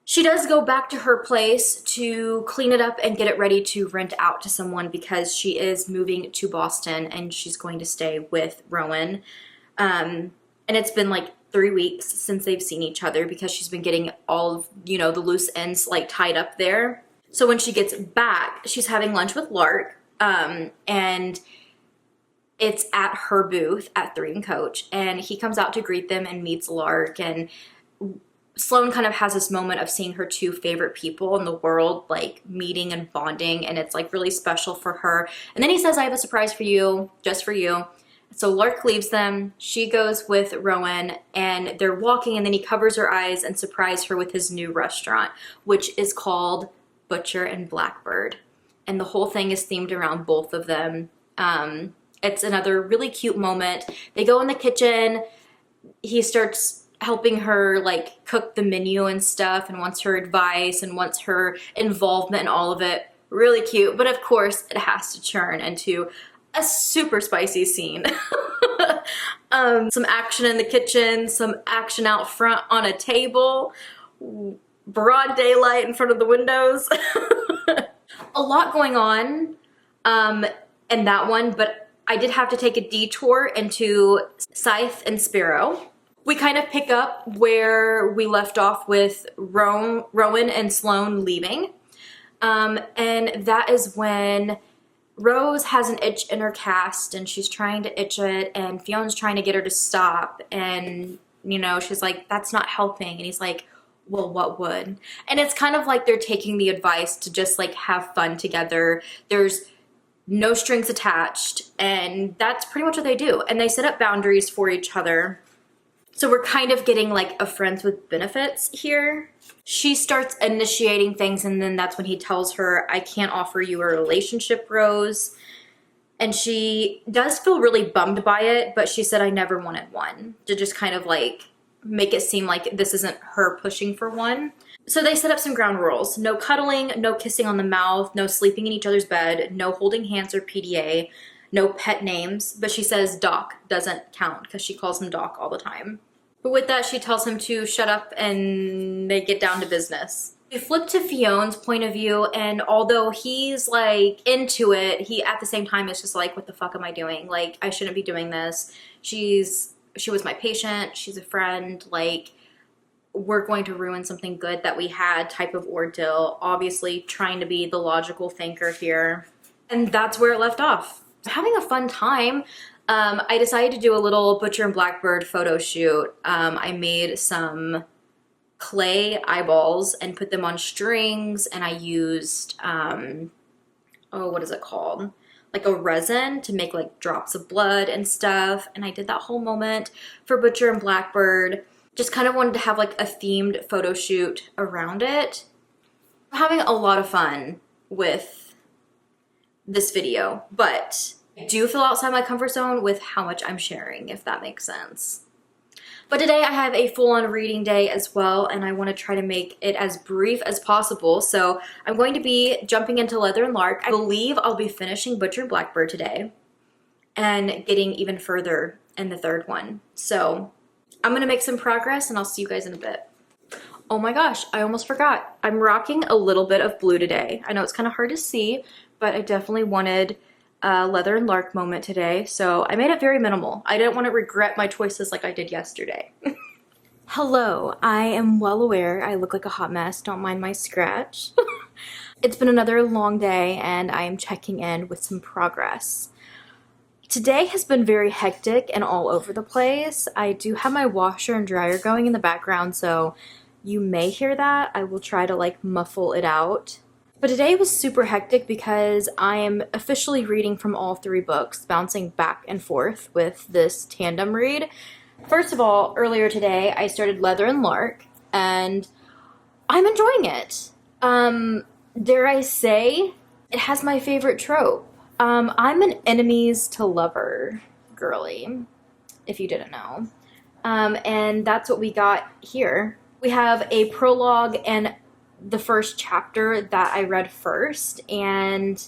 She does go back to her place to clean it up and get it ready to rent out to someone, because she is moving to Boston and she's going to stay with Rowan. And it's been like 3 weeks since they've seen each other, because she's been getting all of, you know, the loose ends like tied up there. So when she gets back, she's having lunch with Lark, and it's at her booth at 3 and Coach, and he comes out to greet them and meets Lark, and Sloane kind of has this moment of seeing her two favorite people in the world like meeting and bonding, and it's like really special for her. And then he says, I have a surprise for you, just for you. So Lark leaves them, she goes with Rowan, and they're walking, and then he covers her eyes and surprises her with his new restaurant, which is called Butcher and Blackbird. And the whole thing is themed around both of them. It's another really cute moment. They go in the kitchen. He starts helping her like cook the menu and stuff, and wants her advice and wants her involvement in all of it. Really cute. But of course it has to turn into a super spicy scene. Some action in the kitchen, some action out front on a table, broad daylight in front of the windows. A lot going on in that one, but I did have to take a detour into Scythe and Sparrow. We kind of pick up where we left off with Rowan and Sloane leaving. And that is when Rose has an itch in her cast and she's trying to itch it, and Fiona's trying to get her to stop, and you know, she's like, that's not helping, and he's like, well, what would? And it's kind of like they're taking the advice to just like have fun together. There's no strings attached, and that's pretty much what they do. And they set up boundaries for each other. So we're kind of getting like a friends with benefits here. She starts initiating things, and then that's when he tells her, I can't offer you a relationship, Rose. And she does feel really bummed by it, but she said, I never wanted one, to just kind of like make it seem like this isn't her pushing for one. So they set up some ground rules. No cuddling, no kissing on the mouth, no sleeping in each other's bed, no holding hands or PDA, no pet names. But she says Doc doesn't count because she calls him Doc all the time. But with that, she tells him to shut up and they get down to business. We flip to Fiona's point of view, and although he's like into it, he at the same time is just like, what the fuck am I doing? Like, I shouldn't be doing this. She was my patient. She's a friend. Like, we're going to ruin something good that we had type of ordeal. Obviously trying to be the logical thinker here. And that's where it left off. Having a fun time. I decided to do a little Butcher and Blackbird photo shoot. I made some clay eyeballs and put them on strings, and I used, what is it called? Like a resin to make like drops of blood and stuff. And I did that whole moment for Butcher and Blackbird. Just kind of wanted to have like a themed photo shoot around it. I'm having a lot of fun with this video, but I do feel outside my comfort zone with how much I'm sharing, if that makes sense. But today I have a full-on reading day as well, and I want to try to make it as brief as possible. So I'm going to be jumping into Leather and Lark. I believe I'll be finishing Butcher and Blackbird today and getting even further in the third one. So I'm going to make some progress, and I'll see you guys in a bit. Oh my gosh, I almost forgot. I'm rocking a little bit of blue today. I know it's kind of hard to see, but I definitely wanted a Leather and Lark moment today, so I made it very minimal. I didn't want to regret my choices like I did yesterday. Hello, I am well aware I look like a hot mess. Don't mind my scratch. It's been another long day, and I am checking in with some progress. Today has been very hectic and all over the place. I do have my washer and dryer going in the background, so you may hear that. I will try to like muffle it out. But today was super hectic because I am officially reading from all three books, bouncing back and forth with this tandem read. First of all, earlier today I started Leather and Lark, and I'm enjoying it. Dare I say, it has my favorite trope. I'm an enemies to lover girly, if you didn't know. And that's what we got here. We have a prologue and the first chapter that I read first, and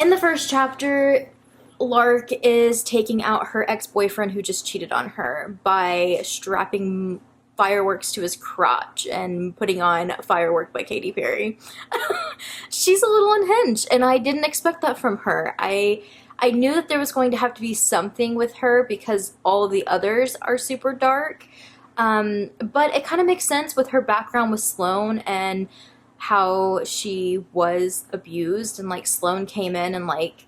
in the first chapter, Lark is taking out her ex-boyfriend who just cheated on her by strapping fireworks to his crotch and putting on Firework by Katy Perry. She's a little unhinged, and I didn't expect that from her. I knew that there was going to have to be something with her because all of the others are super dark, but it kind of makes sense with her background with Sloane and how she was abused, and like Sloane came in and like,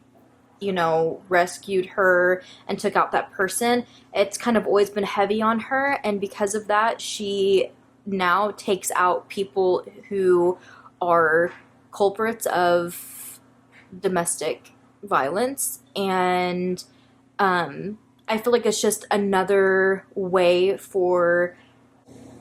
you know, rescued her and took out that person. It's kind of always been heavy on her, and because of that she now takes out people who are culprits of domestic violence. And I feel like it's just another way for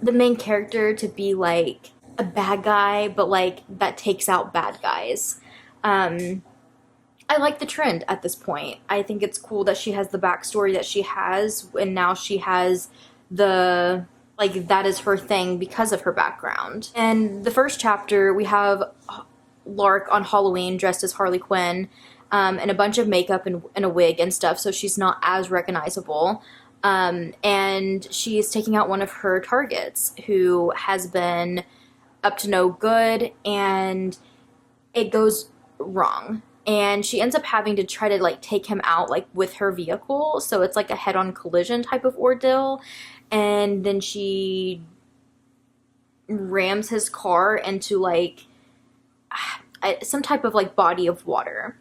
the main character to be like a bad guy, but like that takes out bad guys. I like the trend at this point. I think it's cool that she has the backstory that she has, and now she has the, like, that is her thing because of her background. And the first chapter, we have Lark on Halloween dressed as Harley Quinn, and a bunch of makeup and a wig and stuff, so she's not as recognizable. And she is taking out one of her targets who has been up to no good, and it goes wrong. and she ends up having to try to like take him out like with her vehicle, so it's like a head-on collision type of ordeal. And then she rams his car into like some type of like body of water,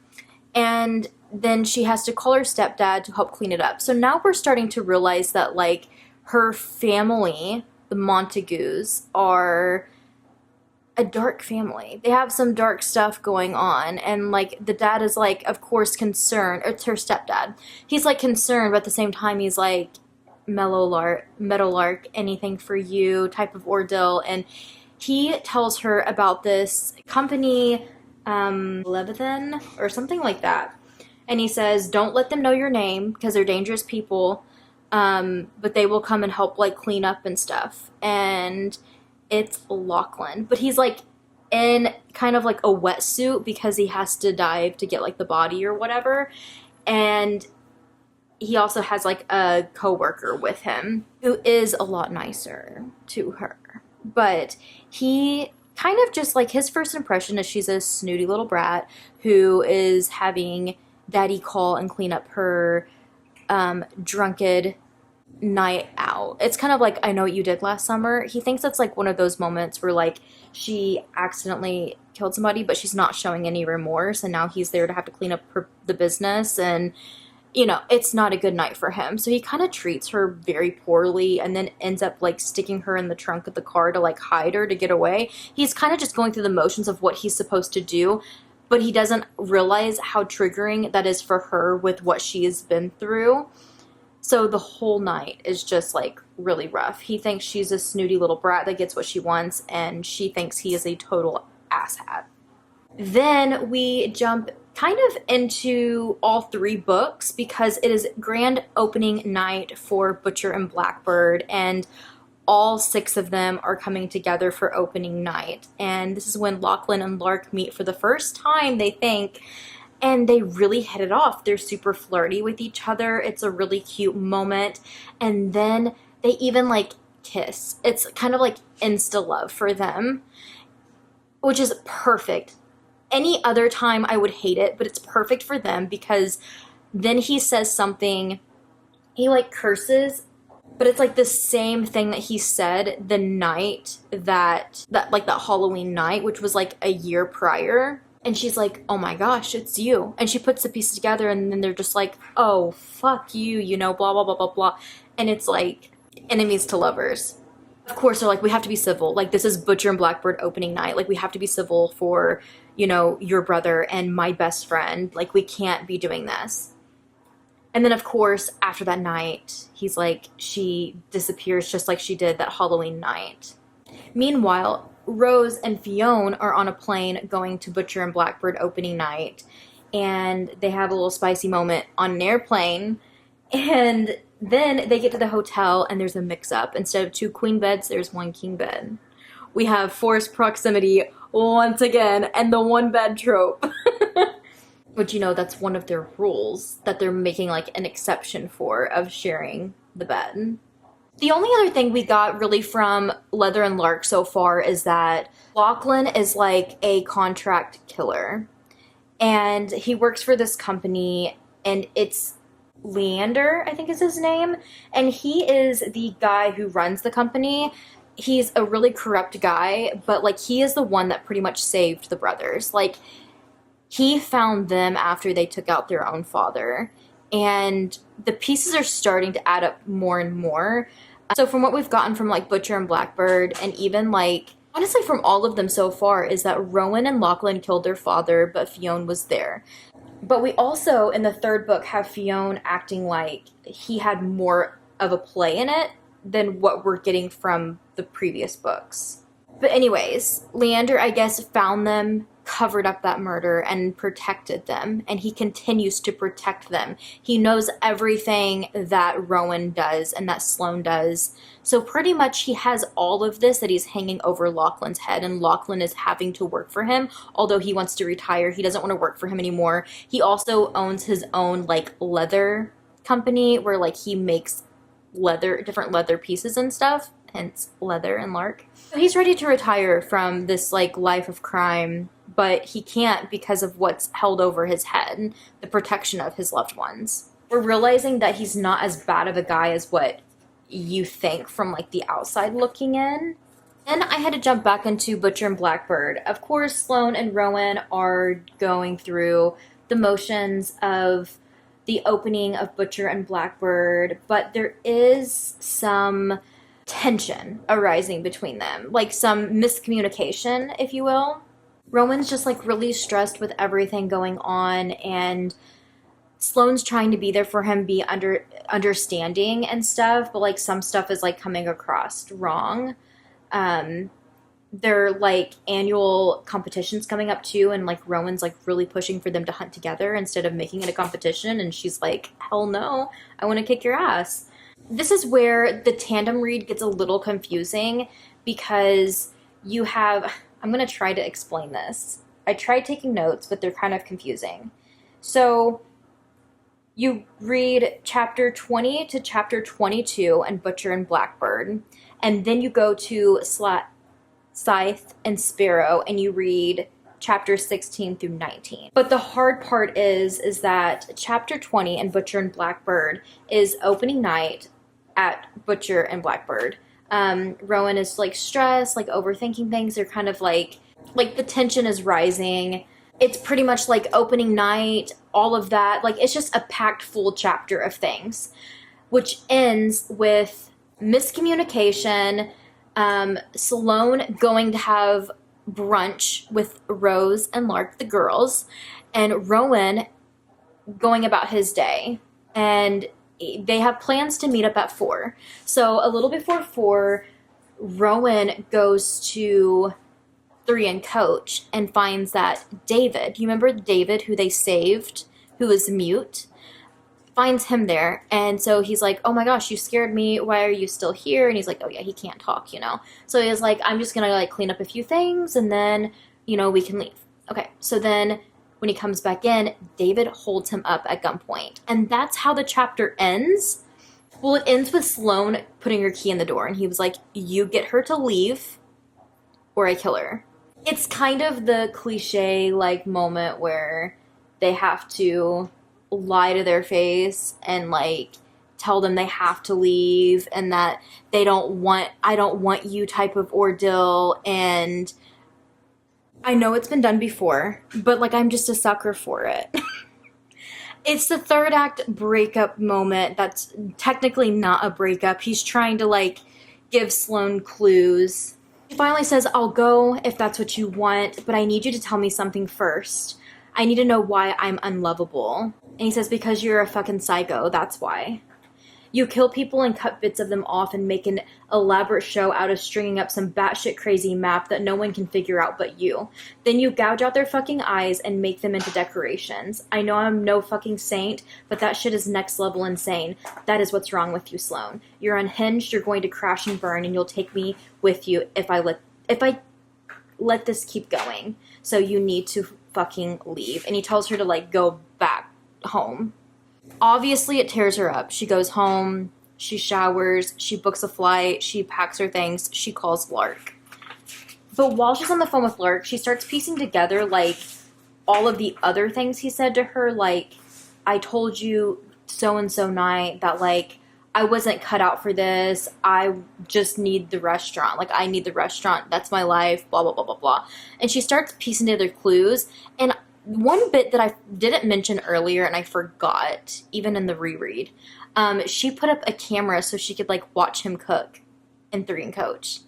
and then she has to call her stepdad to help clean it up. So now we're starting to realize that like her family, the Montagues, are a dark family. They have some dark stuff going on, and like the dad is like of course concerned. It's her stepdad. He's like concerned, but at the same time he's like, Meadowlark, anything for you type of ordeal. And he tells her about this company, Leviathan or something like that. And he says, don't let them know your name because they're dangerous people, but they will come and help like clean up and stuff. And it's Lachlan, but he's like in kind of like a wetsuit because he has to dive to get like the body or whatever. And he also has like a coworker with him who is a lot nicer to her. But he kind of just like, his first impression is she's a snooty little brat who is having daddy call and clean up her drunken night out. It's kind of like I Know What You Did Last Summer. He thinks it's like one of those moments where like she accidentally killed somebody but she's not showing any remorse, and now he's there to have to clean up the business, and you know, it's not a good night for him. So he kind of treats her very poorly and then ends up like sticking her in the trunk of the car to like hide her to get away. He's kind of just going through the motions of what he's supposed to do, but he doesn't realize how triggering that is for her with what she has been through. So the whole night is just like really rough. He thinks she's a snooty little brat that gets what she wants, and she thinks he is a total asshat. Then we jump kind of into all 3 books because it is grand opening night for Butcher and Blackbird, and all 6 of them are coming together for opening night. And this is when Lachlan and Lark meet for the first time, they think, and they really hit it off. They're super flirty with each other. It's a really cute moment. And then they even like kiss. It's kind of like insta love for them, which is perfect. Any other time I would hate it, but it's perfect for them because then he says something, he like curses, but it's like the same thing that he said the night that Halloween night, which was like a year prior. And she's like, oh my gosh, it's you. And she puts the pieces together, and then they're just like, oh, fuck you, you know, blah, blah, blah, blah, blah. And it's like enemies to lovers. Of course, they're like, we have to be civil. Like, this is Butcher and Blackbird opening night. Like, we have to be civil for, you know, your brother and my best friend. Like, we can't be doing this. And then, of course, after that night, he's like, she disappears just like she did that Halloween night. Meanwhile, Rose and Fionn are on a plane going to Butcher and Blackbird opening night, and they have a little spicy moment on an airplane, and then they get to the hotel and there's a mix-up. Instead of 2 queen beds, there's 1 king bed. We have forced proximity once again, and the 1 bed trope. Which, you know, that's one of their rules that they're making like an exception for, of sharing the bed. The only other thing we got really from Leather and Lark so far is that Lachlan is like a contract killer. And he works for this company, and it's Leander, I think is his name. And he is the guy who runs the company. He's a really corrupt guy, but like he is the one that pretty much saved the brothers. Like, he found them after they took out their own father. And the pieces are starting to add up more and more. So from what we've gotten from like Butcher and Blackbird, and even like, honestly from all of them so far, is that Rowan and Lachlan killed their father, but Fionn was there. But we also, in the 3rd book, have Fionn acting like he had more of a play in it than what we're getting from the previous books. But anyways, Leander, I guess, found them, covered up that murder, and protected them. And he continues to protect them. He knows everything that Rowan does and that Sloane does. So pretty much he has all of this that he's hanging over Lachlan's head, and Lachlan is having to work for him. Although he wants to retire, he doesn't want to work for him anymore. He also owns his own like leather company where like he makes different leather pieces and stuff. Hence Leather and Lark. So he's ready to retire from this like life of crime but he can't because of what's held over his head, the protection of his loved ones. We're realizing that he's not as bad of a guy as what you think from like the outside looking in. Then I had to jump back into Butcher and Blackbird. Of course, Sloane and Rowan are going through the motions of the opening of Butcher and Blackbird, but there is some tension arising between them, like some miscommunication, if you will. Rowan's just like really stressed with everything going on, and Sloane's trying to be there for him, be understanding and stuff, but like some stuff is like coming across wrong. They're like annual competitions coming up too, and like Rowan's like really pushing for them to hunt together instead of making it a competition, and she's like, hell no, I want to kick your ass. This is where the tandem read gets a little confusing, because you have, I'm going to try to explain this. I tried taking notes, but they're kind of confusing. So you read chapter 20 to chapter 22 and Butcher and Blackbird, and then you go to Scythe and Sparrow, and you read chapter 16 through 19. But the hard part is that chapter 20 and Butcher and Blackbird is opening night at Butcher and Blackbird. Rowan is like stressed, like overthinking things. They're kind of like the tension is rising. It's pretty much like opening night, all of that. Like it's just a packed full chapter of things, which ends with miscommunication, Sloane going to have brunch with Rose and Lark, the girls, and Rowan going about his day. And they have plans to meet up at 4. So a little before 4, Rowan goes to 3 and Coach and finds that David, you remember David who they saved, who was mute, finds him there. And so he's like, oh my gosh, you scared me. Why are you still here? And he's like, oh yeah, he can't talk, you know. So he's like, I'm just going to like clean up a few things and then, you know, we can leave. Okay, so then when he comes back in, David holds him up at gunpoint. And that's how the chapter ends. Well, it ends with Sloane putting her key in the door. And he was like, you get her to leave or I kill her. It's kind of the cliche like moment where they have to lie to their face and like tell them they have to leave and that I don't want you type of ordeal. And I know it's been done before, but like I'm just a sucker for it. It's the third act breakup moment that's technically not a breakup. He's trying to like give Sloane clues. He finally says, I'll go if that's what you want, but I need you to tell me something first. I need to know why I'm unlovable. And he says, because you're a fucking psycho, that's why. You kill people and cut bits of them off and make an elaborate show out of stringing up some batshit crazy map that no one can figure out but you. Then you gouge out their fucking eyes and make them into decorations. I know I'm no fucking saint, but that shit is next level insane. That is what's wrong with you, Sloane. You're unhinged, you're going to crash and burn, and you'll take me with you if I let this keep going. So you need to fucking leave. And he tells her to like go back home. Obviously, it tears her up. She goes home, she showers, she books a flight, she packs her things, she calls Lark. But while she's on the phone with Lark, she starts piecing together, like, all of the other things he said to her, like, I told you so-and-so night that, like, I wasn't cut out for this, I just need the restaurant, like, I need the restaurant, that's my life, blah, blah, blah, blah, blah. And she starts piecing together clues, and one bit that I didn't mention earlier and I forgot, even in the reread, she put up a camera so she could, like, watch him cook in 3 and Coach.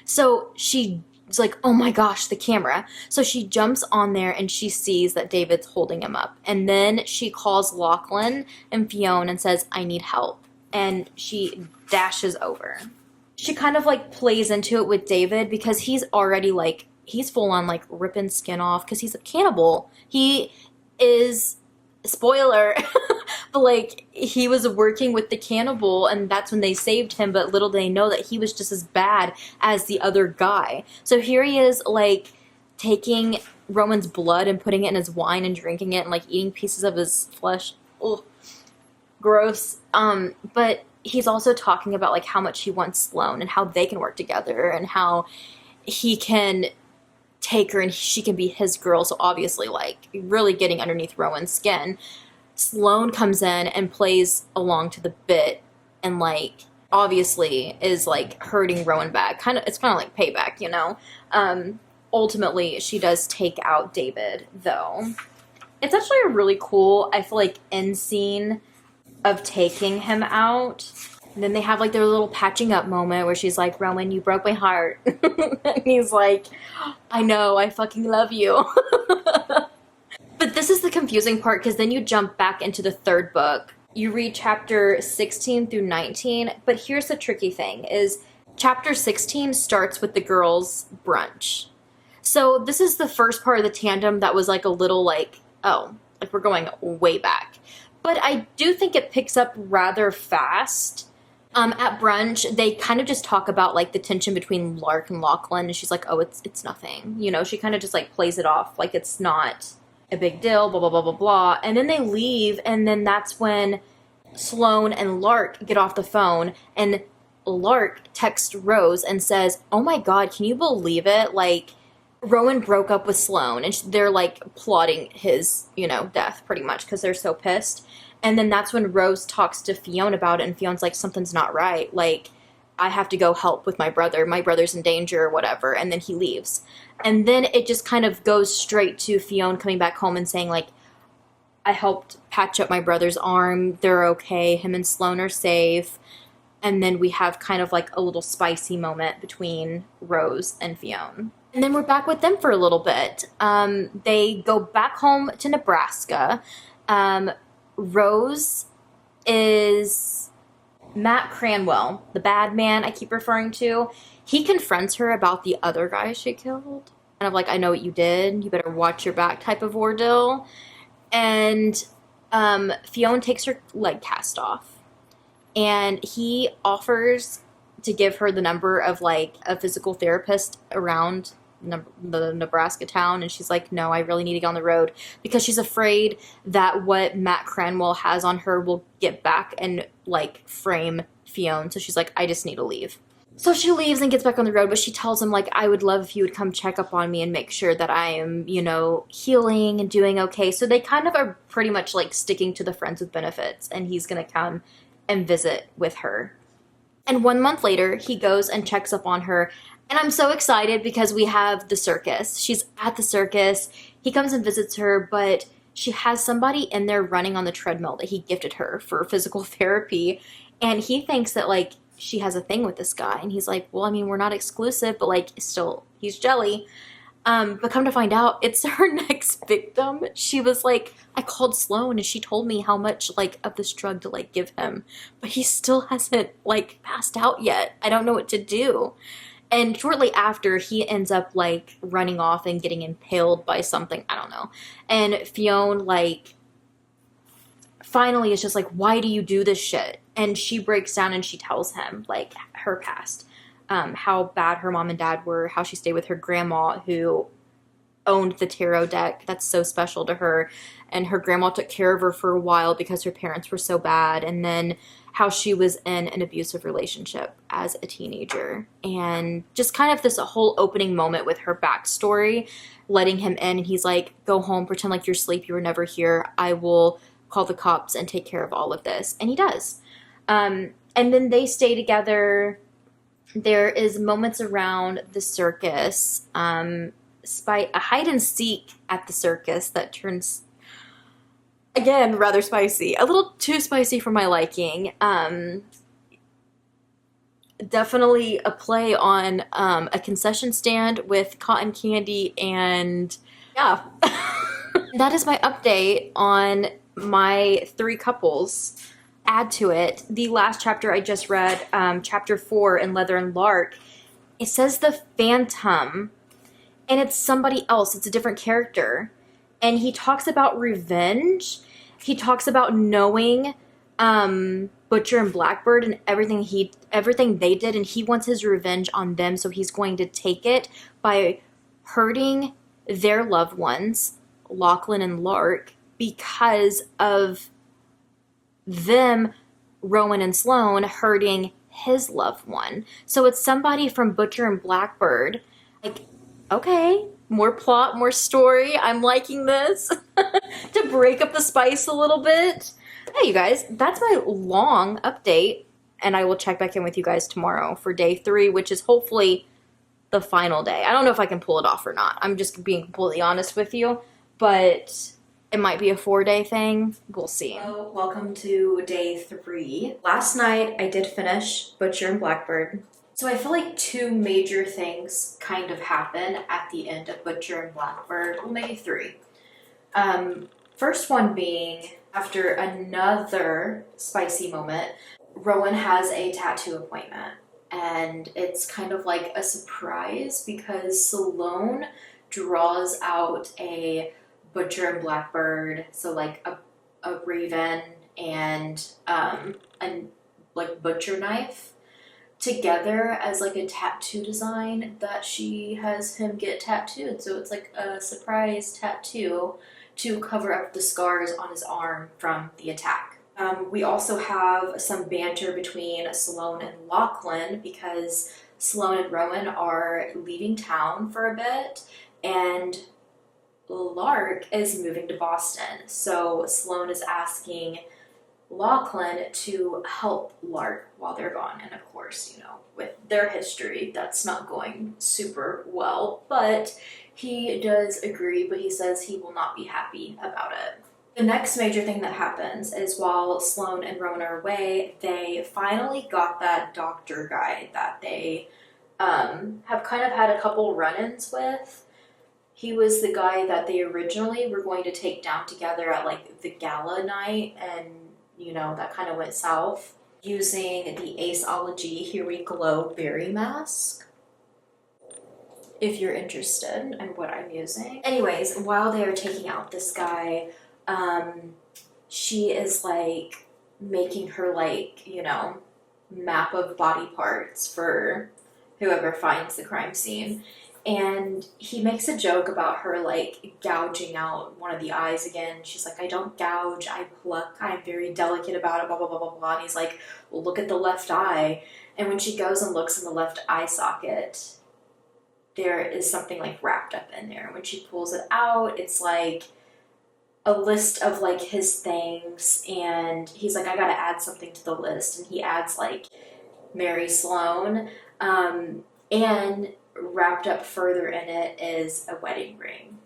So she's like, oh my gosh, the camera. So she jumps on there and she sees that David's holding him up. And then she calls Lachlan and Fionn and says, I need help. And she dashes over. She kind of, like, plays into it with David because he's already, like, he's full on, like, ripping skin off because he's a cannibal. He is, spoiler, but, like, he was working with the cannibal and that's when they saved him, but little did they know that he was just as bad as the other guy. So here he is, like, taking Roman's blood and putting it in his wine and drinking it and, like, eating pieces of his flesh. Ugh, gross. But he's also talking about, like, how much he wants Sloane and how they can work together and how he can take her and she can be his girl. So obviously, like, really getting underneath Rowan's skin. Sloane comes in and plays along to the bit and, like, obviously is, like, hurting Rowan back. It's kind of like payback, you know? Ultimately, she does take out David, though. It's actually a really cool, I feel like, end scene of taking him out. And then they have, like, their little patching up moment where she's like, Rowan, you broke my heart. And he's like, I know, I fucking love you. But this is the confusing part, because then you jump back into the third book. You read chapter 16 through 19, but here's the tricky thing, is chapter 16 starts with the girls' brunch. So this is the first part of the tandem that was like a little like, oh, like we're going way back. But I do think it picks up rather fast. At brunch, they kind of just talk about, like, the tension between Lark and Lachlan, and she's like, oh, it's nothing. You know, she kind of just, like, plays it off like it's not a big deal, blah, blah, blah, blah, blah. And then they leave, and then that's when Sloane and Lark get off the phone, and Lark texts Rose and says, oh my god, can you believe it? Like, Rowan broke up with Sloane, and they're, like, plotting his, you know, death, pretty much, because they're so pissed. And then that's when Rose talks to Fionn about it, and Fion's like, something's not right. Like, I have to go help with my brother. My brother's in danger or whatever. And then he leaves. And then it just kind of goes straight to Fionn coming back home and saying, like, I helped patch up my brother's arm. They're okay. Him and Sloane are safe. And then we have kind of like a little spicy moment between Rose and Fionn. And then we're back with them for a little bit. They go back home to Nebraska. Rose is Matt Cranwell, the bad man I keep referring to. He confronts her about the other guy she killed. And I'm like, I know what you did. You better watch your back type of ordeal. And Fionn takes her leg cast off. And he offers to give her the number of, like, a physical therapist around the Nebraska town, and she's like, no, I really need to get on the road, because she's afraid that what Matt Cranwell has on her will get back and, like, frame Fionn. So she's like, I just need to leave. So she leaves and gets back on the road, but she tells him, like, I would love if you would come check up on me and make sure that I am, you know, healing and doing okay. So they kind of are pretty much, like, sticking to the friends with benefits, and he's gonna come and visit with her. And 1 month later, he goes and checks up on her. And I'm so excited because we have the circus. She's at the circus. He comes and visits her, but she has somebody in there running on the treadmill that he gifted her for physical therapy. And he thinks that, like, she has a thing with this guy. And he's like, well, I mean, we're not exclusive, but, like, still, he's jelly. But come to find out, it's her next victim. She was like, I called Sloane and she told me how much, like, of this drug to, like, give him. But he still hasn't, like, passed out yet. I don't know what to do. And shortly after, he ends up, like, running off and getting impaled by something. I don't know. And Fionn, like, finally is just like, why do you do this shit? And she breaks down and she tells him, like, her past. How bad her mom and dad were, how she stayed with her grandma who owned the tarot deck that's so special to her, and her grandma took care of her for a while because her parents were so bad, and then how she was in an abusive relationship as a teenager, and just kind of this whole opening moment with her backstory, letting him in, and he's like, go home, pretend like you're asleep, you were never here, I will call the cops and take care of all of this, and he does. And then they stay together. There is moments around the circus, a hide and seek at the circus that turns, again, rather spicy. A little too spicy for my liking. Definitely a play on a concession stand with cotton candy, and yeah. That is my update on my 3 couples. Add to it, the last chapter I just read, chapter 4 in Leather and Lark, it says the Phantom, and it's somebody else. It's a different character. And he talks about revenge. He talks about knowing Butcher and Blackbird and everything they did, and he wants his revenge on them, so he's going to take it by hurting their loved ones, Lachlan and Lark, because of them, Rowan and Sloane, hurting his loved one. So it's somebody from Butcher and Blackbird. Like, okay, More plot, more story. I'm liking this. To break up the spice a little bit. Hey, you guys, that's my long update. And I will check back in with you guys tomorrow for day 3, which is hopefully the final day. I don't know if I can pull it off or not. I'm just being completely honest with you. But it might be a 4-day thing. We'll see. Hello, welcome to day 3. Last night I did finish Butcher and Blackbird. So I feel like 2 major things kind of happen at the end of Butcher and Blackbird. Well, maybe 3. First one being, after another spicy moment, Rowan has a tattoo appointment. And it's kind of like a surprise because Sloane draws out a Butcher and Blackbird, so like a raven and like butcher knife together as like a tattoo design that she has him get tattooed. So it's like a surprise tattoo to cover up the scars on his arm from the attack. We also have some banter between Sloane and Lachlan because Sloane and Rowan are leaving town for a bit and Lark is moving to Boston. So Sloane is asking Lachlan to help Lark while they're gone. And of course, you know, with their history, that's not going super well, but he does agree, but he says he will not be happy about it. The next major thing that happens is while Sloane and Rowan are away, they finally got that doctor guy that they have kind of had a couple run-ins with. He was the guy that they originally were going to take down together at like the gala night, and you know, that kind of went south. Using the Aceology Here We Glow berry mask, if you're interested in what I'm using. Anyways, while they are taking out this guy, she is like making her like, you know, map of body parts for whoever finds the crime scene. And he makes a joke about her like gouging out one of the eyes again. She's like, I don't gouge, I pluck, I'm very delicate about it, blah, blah, blah, blah, blah. And he's like, well, look at the left eye. And when she goes and looks in the left eye socket, there is something like wrapped up in there. When she pulls it out, it's like a list of like his things. And he's like, I gotta add something to the list. And he adds like Mary Sloane. And wrapped up further in it is a wedding ring.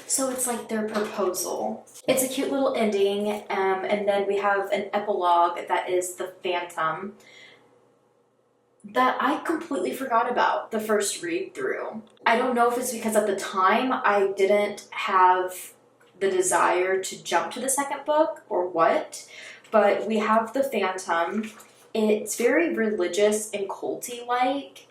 So it's like their proposal. It's a cute little ending, and then we have an epilogue that is the Phantom that I completely forgot about the first read through. I don't know if it's because at the time I didn't have the desire to jump to the second book or what, but we have the Phantom. It's very religious and culty-like.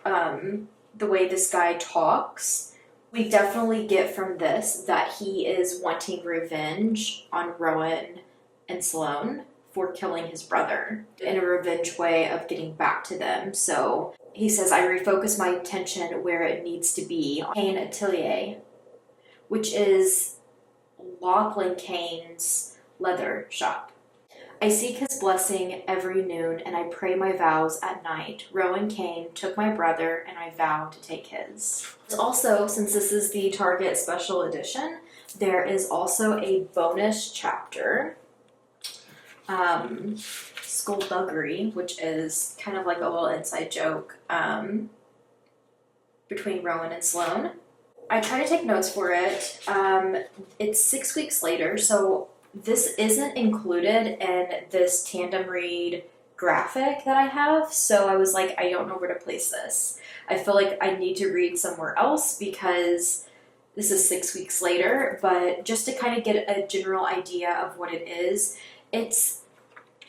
The way this guy talks, we definitely get from this that he is wanting revenge on Rowan and Sloane for killing his brother in a revenge way of getting back to them. So he says, I refocus my attention where it needs to be on Kane Atelier, which is Lachlan Kane's leather shop. I seek his blessing every noon, and I pray my vows at night. Rowan Kane took my brother, and I vow to take his. Also, since this is the Target Special Edition, there is also a bonus chapter, Skullduggery, which is kind of like a little inside joke between Rowan and Sloane. I try to take notes for it. It's 6 weeks later, so this isn't included in this tandem read graphic that I have, so I was like, I don't know where to place this. I feel like I need to read somewhere else because this is 6 weeks later, but just to kind of get a general idea of what it is, it's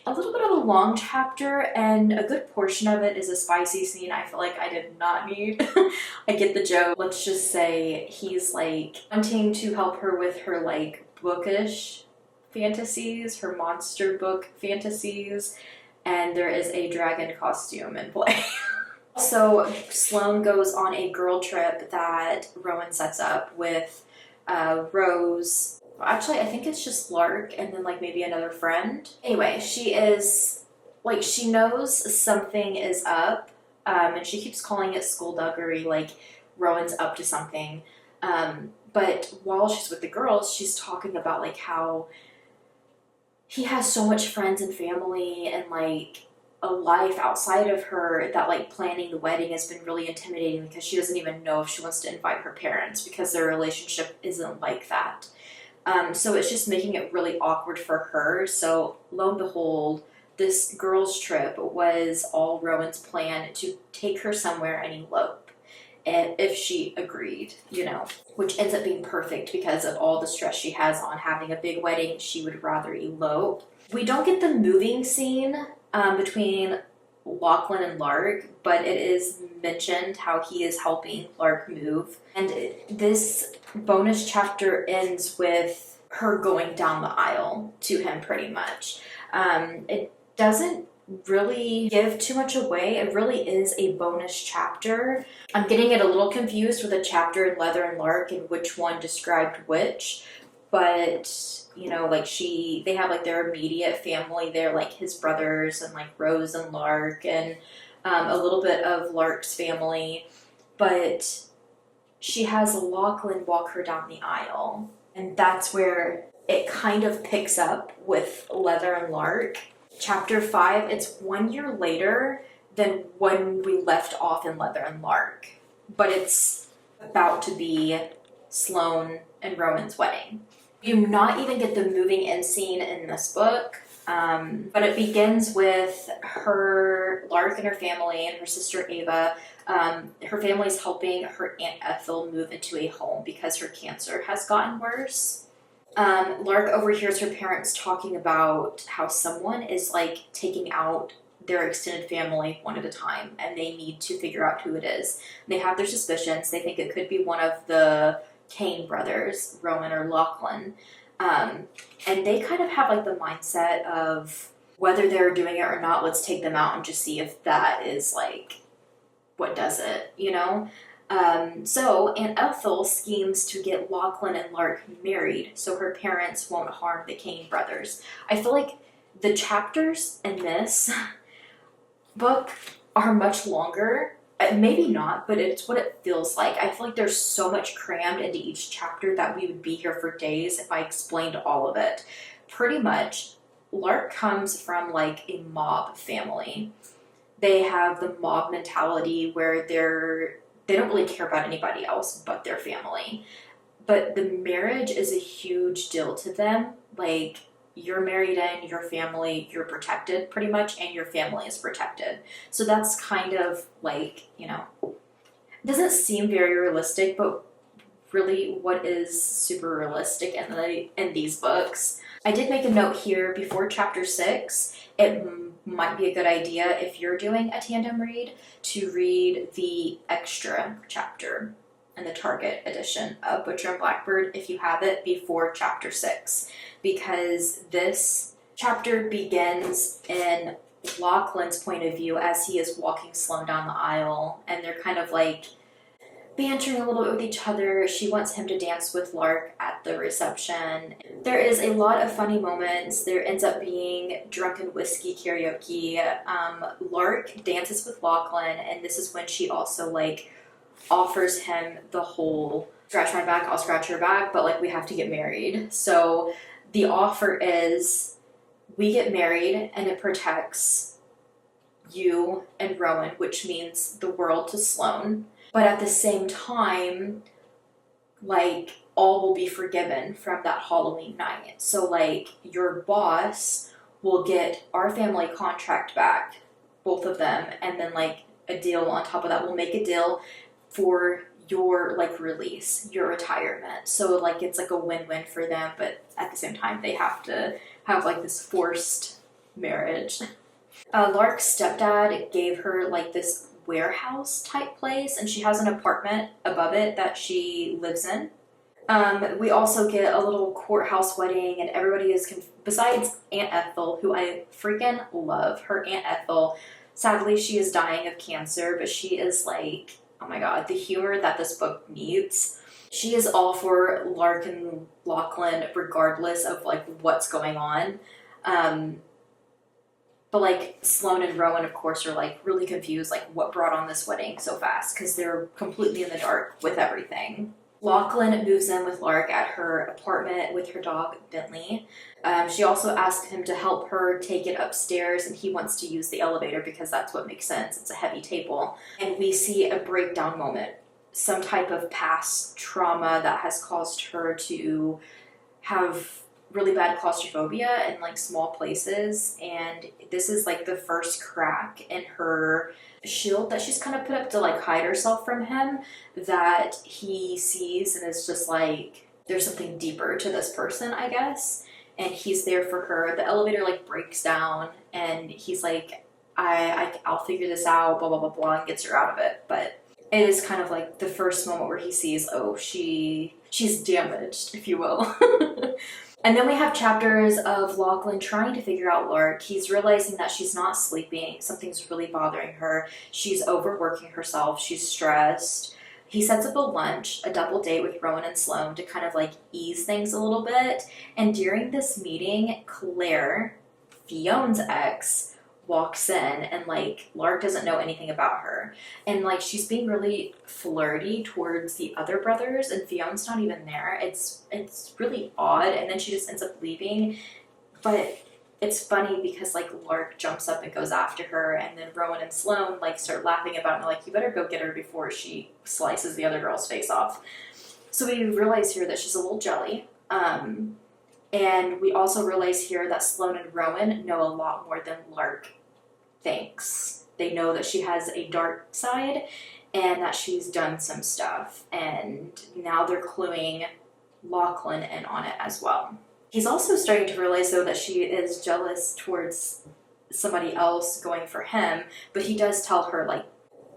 a little bit of a long chapter, and a good portion of it is a spicy scene I feel like I did not need. I get the joke. Let's just say he's like wanting to help her with her like bookish fantasies, her monster book fantasies, and there is a dragon costume in play. Also, Sloane goes on a girl trip that Rowan sets up with Rose. Actually, I think it's just Lark and then like maybe another friend. Anyway, she is like, she knows something is up, and she keeps calling it skullduggery, like Rowan's up to something. But while she's with the girls, she's talking about like how he has so much friends and family and like a life outside of her, that like planning the wedding has been really intimidating because she doesn't even know if she wants to invite her parents because their relationship isn't like that. So it's just making it really awkward for her. So lo and behold, this girls' trip was all Rowan's plan to take her somewhere and elope. And if she agreed, you know, which ends up being perfect because of all the stress she has on having a big wedding, she would rather elope. We don't get the moving scene between Lachlan and Lark, but it is mentioned how he is helping Lark move. And this bonus chapter ends with her going down the aisle to him pretty much. It doesn't really give too much away. It really is a bonus chapter. I'm getting it a little confused with a chapter in Leather and Lark and which one described which, but you know, like they have like their immediate family there, like his brothers and like Rose and Lark and a little bit of Lark's family, but she has Lachlan walk her down the aisle, and that's where it kind of picks up with Leather and Lark. Chapter 5, it's 1 year later than when we left off in Leather and Lark, but it's about to be Sloane and Rowan's wedding. You not even get the moving in scene in this book, but it begins with Lark and her family and her sister Ava. Her family's helping her Aunt Ethel move into a home because her cancer has gotten worse. Lark overhears her parents talking about how someone is like taking out their extended family one at a time and they need to figure out who it is. They have their suspicions. They think it could be one of the Kane brothers, Rowan or Lachlan. And they kind of have like the mindset of whether they're doing it or not, let's take them out and just see if that is like what does it, you know? So Aunt Ethel schemes to get Lachlan and Lark married so her parents won't harm the Kane brothers. I feel like the chapters in this book are much longer. Maybe not, but it's what it feels like. I feel like there's so much crammed into each chapter that we would be here for days if I explained all of it. Pretty much, Lark comes from like a mob family. They have the mob mentality where they don't really care about anybody else but their family. But the marriage is a huge deal to them. Like, you're married in, your family, you're protected pretty much, and your family is protected. So that's kind of like, you know, it doesn't seem very realistic, but really what is super realistic in these books. I did make a note here before chapter 6. It might be a good idea if you're doing a tandem read to read the extra chapter in the Target edition of Butcher and Blackbird if you have it before chapter 6, because this chapter begins in Lachlan's point of view as he is walking Sloane down the aisle, and they're kind of like bantering a little bit with each other. She wants him to dance with Lark at the reception. There is a lot of funny moments. There ends up being drunken whiskey karaoke. Lark dances with Lachlan, and this is when she also like offers him the whole scratch my back, I'll scratch your back, but like we have to get married. So the offer is we get married and it protects you and Rowan, which means the world to Sloane. But at the same time, like, all will be forgiven from that Halloween night. So, like, your boss will get our family contract back, both of them, and then, like, a deal on top of that. We'll make a deal for your, like, release, your retirement. So, like, it's, like, a win-win for them, but at the same time, they have to have, like, this forced marriage. Lark's stepdad gave her, like, this warehouse type place, and she has an apartment above it that she lives in. We also get a little courthouse wedding, and everybody is besides Aunt Ethel, who I freaking love. Her Aunt Ethel, sadly she is dying of cancer, but she is like, oh my god, the humor that this book needs. She is all for Lark and Lachlan regardless of like what's going on. But, like, Sloane and Rowan, of course, are, like, really confused, like, what brought on this wedding so fast? Because they're completely in the dark with everything. Lachlan moves in with Lark at her apartment with her dog, Bentley. She also asked him to help her take it upstairs, and he wants to use the elevator because that's what makes sense. It's a heavy table. And we see a breakdown moment, some type of past trauma that has caused her to have really bad claustrophobia in like small places, and this is like the first crack in her shield that she's kind of put up to like hide herself from him, that he sees and is just like, there's something deeper to this person, I guess, and he's there for her. The elevator like breaks down and he's like, I'll figure this out, blah blah blah blah, and gets her out of it. But it is kind of like the first moment where he sees, oh, she's damaged, if you will. And then we have chapters of Lachlan trying to figure out Lark. He's realizing that she's not sleeping. Something's really bothering her. She's overworking herself. She's stressed. He sets up a lunch, a double date with Rowan and Sloane to kind of like ease things a little bit. And during this meeting, Claire, Fion's ex, walks in, and like Lark doesn't know anything about her, and like she's being really flirty towards the other brothers, and Fion's not even there. It's really odd, and then she just ends up leaving. But it's funny because like Lark jumps up and goes after her, and then Rowan and Sloane like start laughing about it, and like, you better go get her before she slices the other girl's face off. So we realize here that she's a little jelly. And we also realize here that Sloane and Rowan know a lot more than Lark thinks. They know that she has a dark side and that she's done some stuff. And now they're cluing Lachlan in on it as well. He's also starting to realize, though, that she is jealous towards somebody else going for him. But he does tell her, like,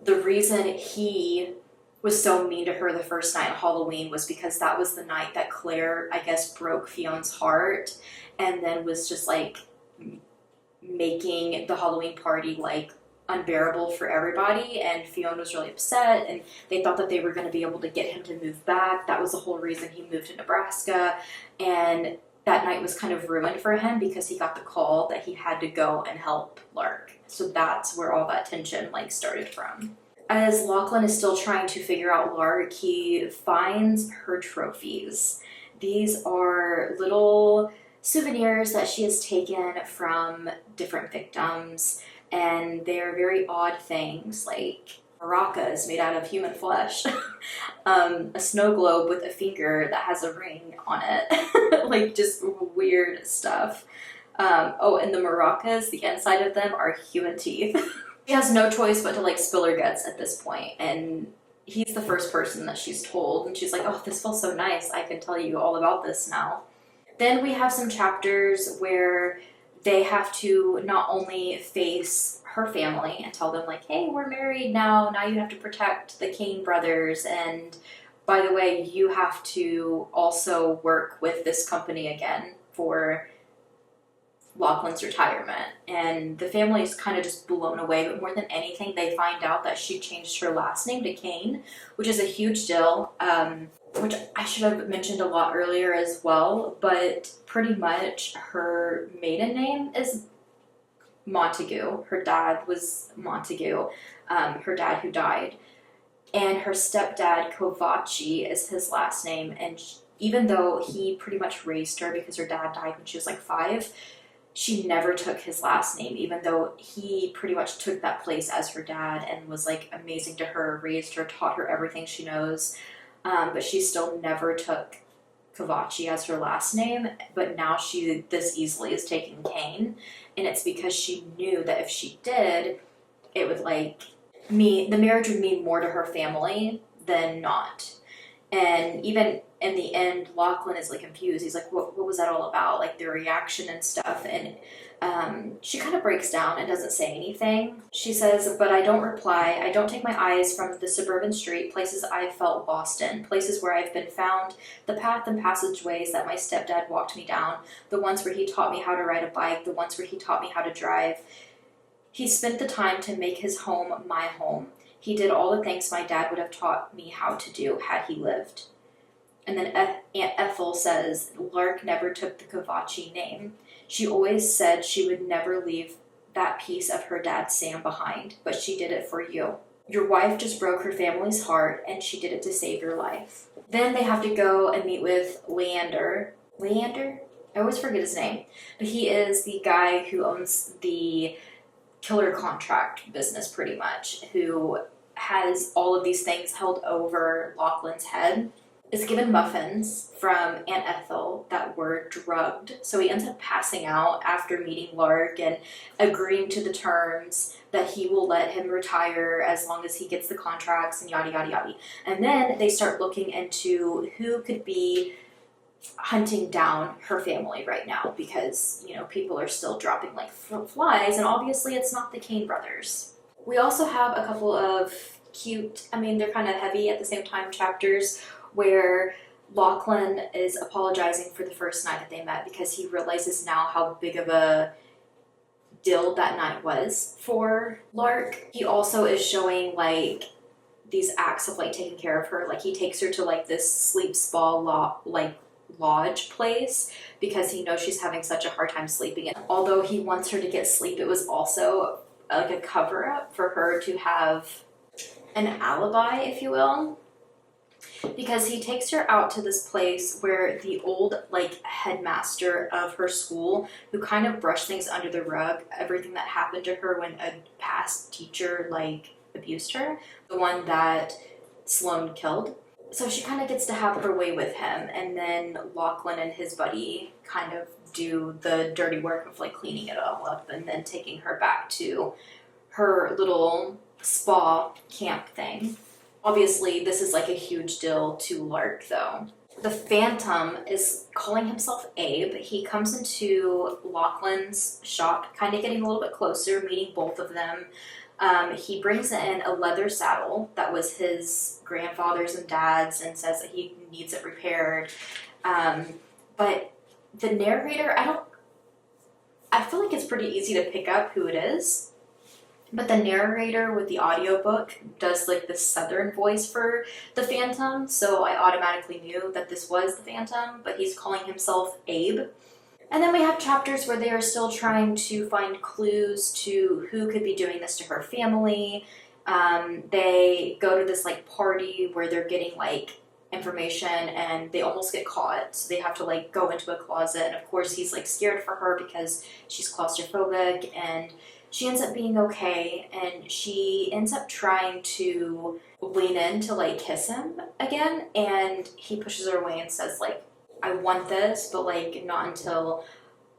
the reason he was so mean to her the first night of Halloween was because that was the night that Claire, I guess, broke Fion's heart, and then was just like making the Halloween party like unbearable for everybody, and Fiona was really upset, and they thought that they were going to be able to get him to move back. That was the whole reason he moved to Nebraska, and that night was kind of ruined for him because he got the call that he had to go and help Lark. So that's where all that tension like started from. As Lachlan is still trying to figure out Lark, he finds her trophies. These are little souvenirs that she has taken from different victims, and they're very odd things, like maracas made out of human flesh, a snow globe with a finger that has a ring on it, like just weird stuff. Oh, and the maracas, the inside of them are human teeth. She has no choice but to like spill her guts at this point, and he's the first person that she's told, and she's like, oh, this feels so nice, I can tell you all about this now. Then we have some chapters where they have to not only face her family and tell them like, hey, we're married now you have to protect the Kane brothers, and by the way, you have to also work with this company again for Lachlan's retirement. And the family is kind of just blown away, but more than anything, they find out that she changed her last name to Kane, which is a huge deal, which I should have mentioned a lot earlier as well, but pretty much her maiden name is Montague. Her dad was Montague, her dad who died, and her stepdad, Kovaci, is his last name, and even though he pretty much raised her because her dad died when she was like 5, she never took his last name, even though he pretty much took that place as her dad and was like amazing to her, raised her, taught her everything she knows. But she still never took Kovaci as her last name, but now she this easily is taking Kane, and it's because she knew that if she did, it would like the marriage would mean more to her family than not. And even in the end, Lachlan is like confused. He's like, what was that all about? Like the reaction and stuff. And she kind of breaks down and doesn't say anything. She says, but I don't reply. I don't take my eyes from the suburban street, places I've felt lost in, places where I've been found, the path and passageways that my stepdad walked me down, the ones where he taught me how to ride a bike, the ones where he taught me how to drive. He spent the time to make his home my home. He did all the things my dad would have taught me how to do had he lived. And then Aunt Ethel says, Lark never took the Kovaci name. She always said she would never leave that piece of her dad Sam behind, but she did it for you. Your wife just broke her family's heart and she did it to save your life. Then they have to go and meet with Leander. Leander? I always forget his name. But he is the guy who owns the killer contract business pretty much, who has all of these things held over Lachlan's head. Is given muffins from Aunt Ethel that were drugged. So he ends up passing out after meeting Lark and agreeing to the terms that he will let him retire as long as he gets the contracts and yada yada yada. And then they start looking into who could be hunting down her family right now, because, you know, people are still dropping like flies, and obviously it's not the Kane brothers. We also have a couple of cute, I mean, they're kind of heavy at the same time chapters, where Lachlan is apologizing for the first night that they met because he realizes now how big of a deal that night was for Lark. He also is showing like these acts of like taking care of her. Like he takes her to like this sleep spa lodge place because he knows she's having such a hard time sleeping. And although he wants her to get sleep, it was also like a cover up for her to have an alibi, if you will. Because he takes her out to this place where the old like headmaster of her school, who kind of brushed things under the rug, everything that happened to her when a past teacher like abused her, the one that Sloane killed. So she kind of gets to have her way with him, and then Lachlan and his buddy kind of do the dirty work of like cleaning it all up and then taking her back to her little spa camp thing. Obviously, this is like a huge deal to Lark, though. The Phantom is calling himself Abe. He comes into Lachlan's shop, kind of getting a little bit closer, meeting both of them. He brings in a leather saddle that was his grandfather's and dad's and says that he needs it repaired. But the narrator, I feel like it's pretty easy to pick up who it is. But the narrator with the audiobook does like this southern voice for the Phantom, so I automatically knew that this was the Phantom, but he's calling himself Abe. And then we have chapters where they are still trying to find clues to who could be doing this to her family. They go to this like party where they're getting like information and they almost get caught, so they have to like go into a closet, and of course he's like scared for her because she's claustrophobic, and she ends up being okay, and she ends up trying to lean in to like kiss him again, and he pushes her away and says like, I want this, but like not until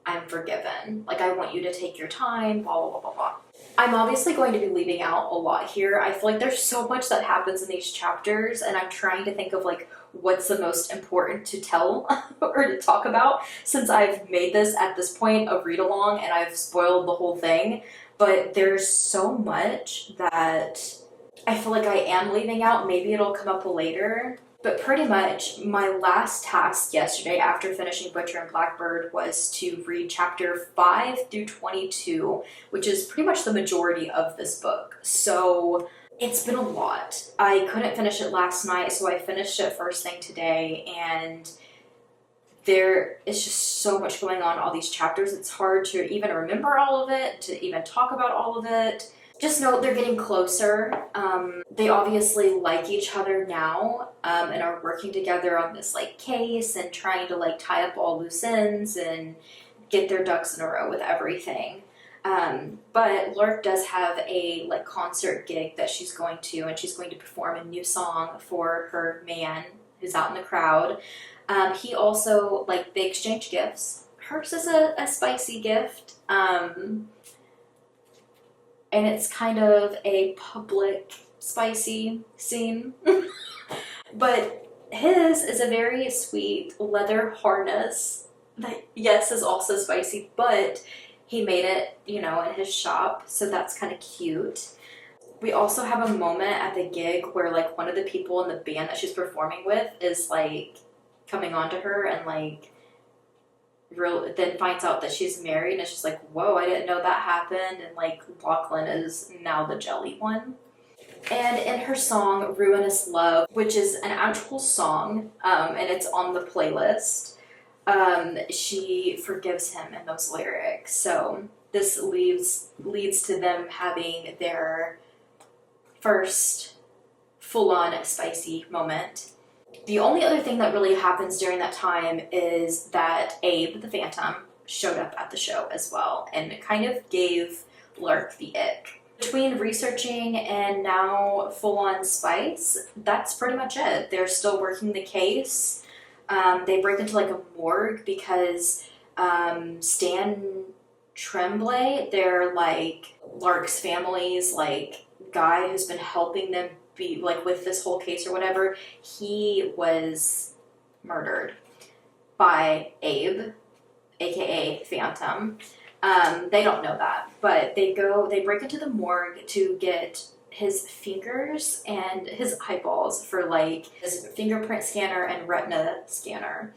I'm forgiven. Like I want you to take your time, blah, blah, blah, blah, blah. I'm obviously going to be leaving out a lot here. I feel like there's so much that happens in these chapters, and I'm trying to think of like what's the most important to tell or to talk about, since I've made this at this point a read along and I've spoiled the whole thing. But there's so much that I feel like I am leaving out. Maybe it'll come up later. But pretty much my last task yesterday after finishing Butcher and Blackbird was to read chapter 5 through 22, which is pretty much the majority of this book. So it's been a lot. I couldn't finish it last night, so I finished it first thing today, and there is just so much going on in all these chapters. It's hard to even remember all of it, to even talk about all of it. Just know they're getting closer. They obviously like each other now, and are working together on this like case and trying to like tie up all loose ends and get their ducks in a row with everything. But Lark does have a like concert gig that she's going to, and she's going to perform a new song for her man who's out in the crowd. He also, like, they exchange gifts. Hers is a spicy gift. And it's kind of a public spicy scene. But his is a very sweet leather harness that, yes, is also spicy, but he made it, you know, in his shop, so that's kind of cute. We also have a moment at the gig where, like, one of the people in the band that she's performing with is, like, coming on to her and, like, then finds out that she's married, and it's just like, whoa, I didn't know that happened, and, like, Lachlan is now the jelly one. And in her song, Ruinous Love, which is an actual song, and it's on the playlist, she forgives him in those lyrics. So this leads to them having their first full-on spicy moment. The only other thing that really happens during that time is that Abe the Phantom showed up at the show as well and kind of gave Lark the ick. Between researching and now full-on spice, that's pretty much it. They're still working the case. They break into like a morgue because Stan Tremblay, they're like Lark's family's like guy who's been helping them be like with this whole case or whatever, he was murdered by Abe, aka Phantom. They don't know that, but they break into the morgue to get his fingers and his eyeballs for like his fingerprint scanner and retina scanner,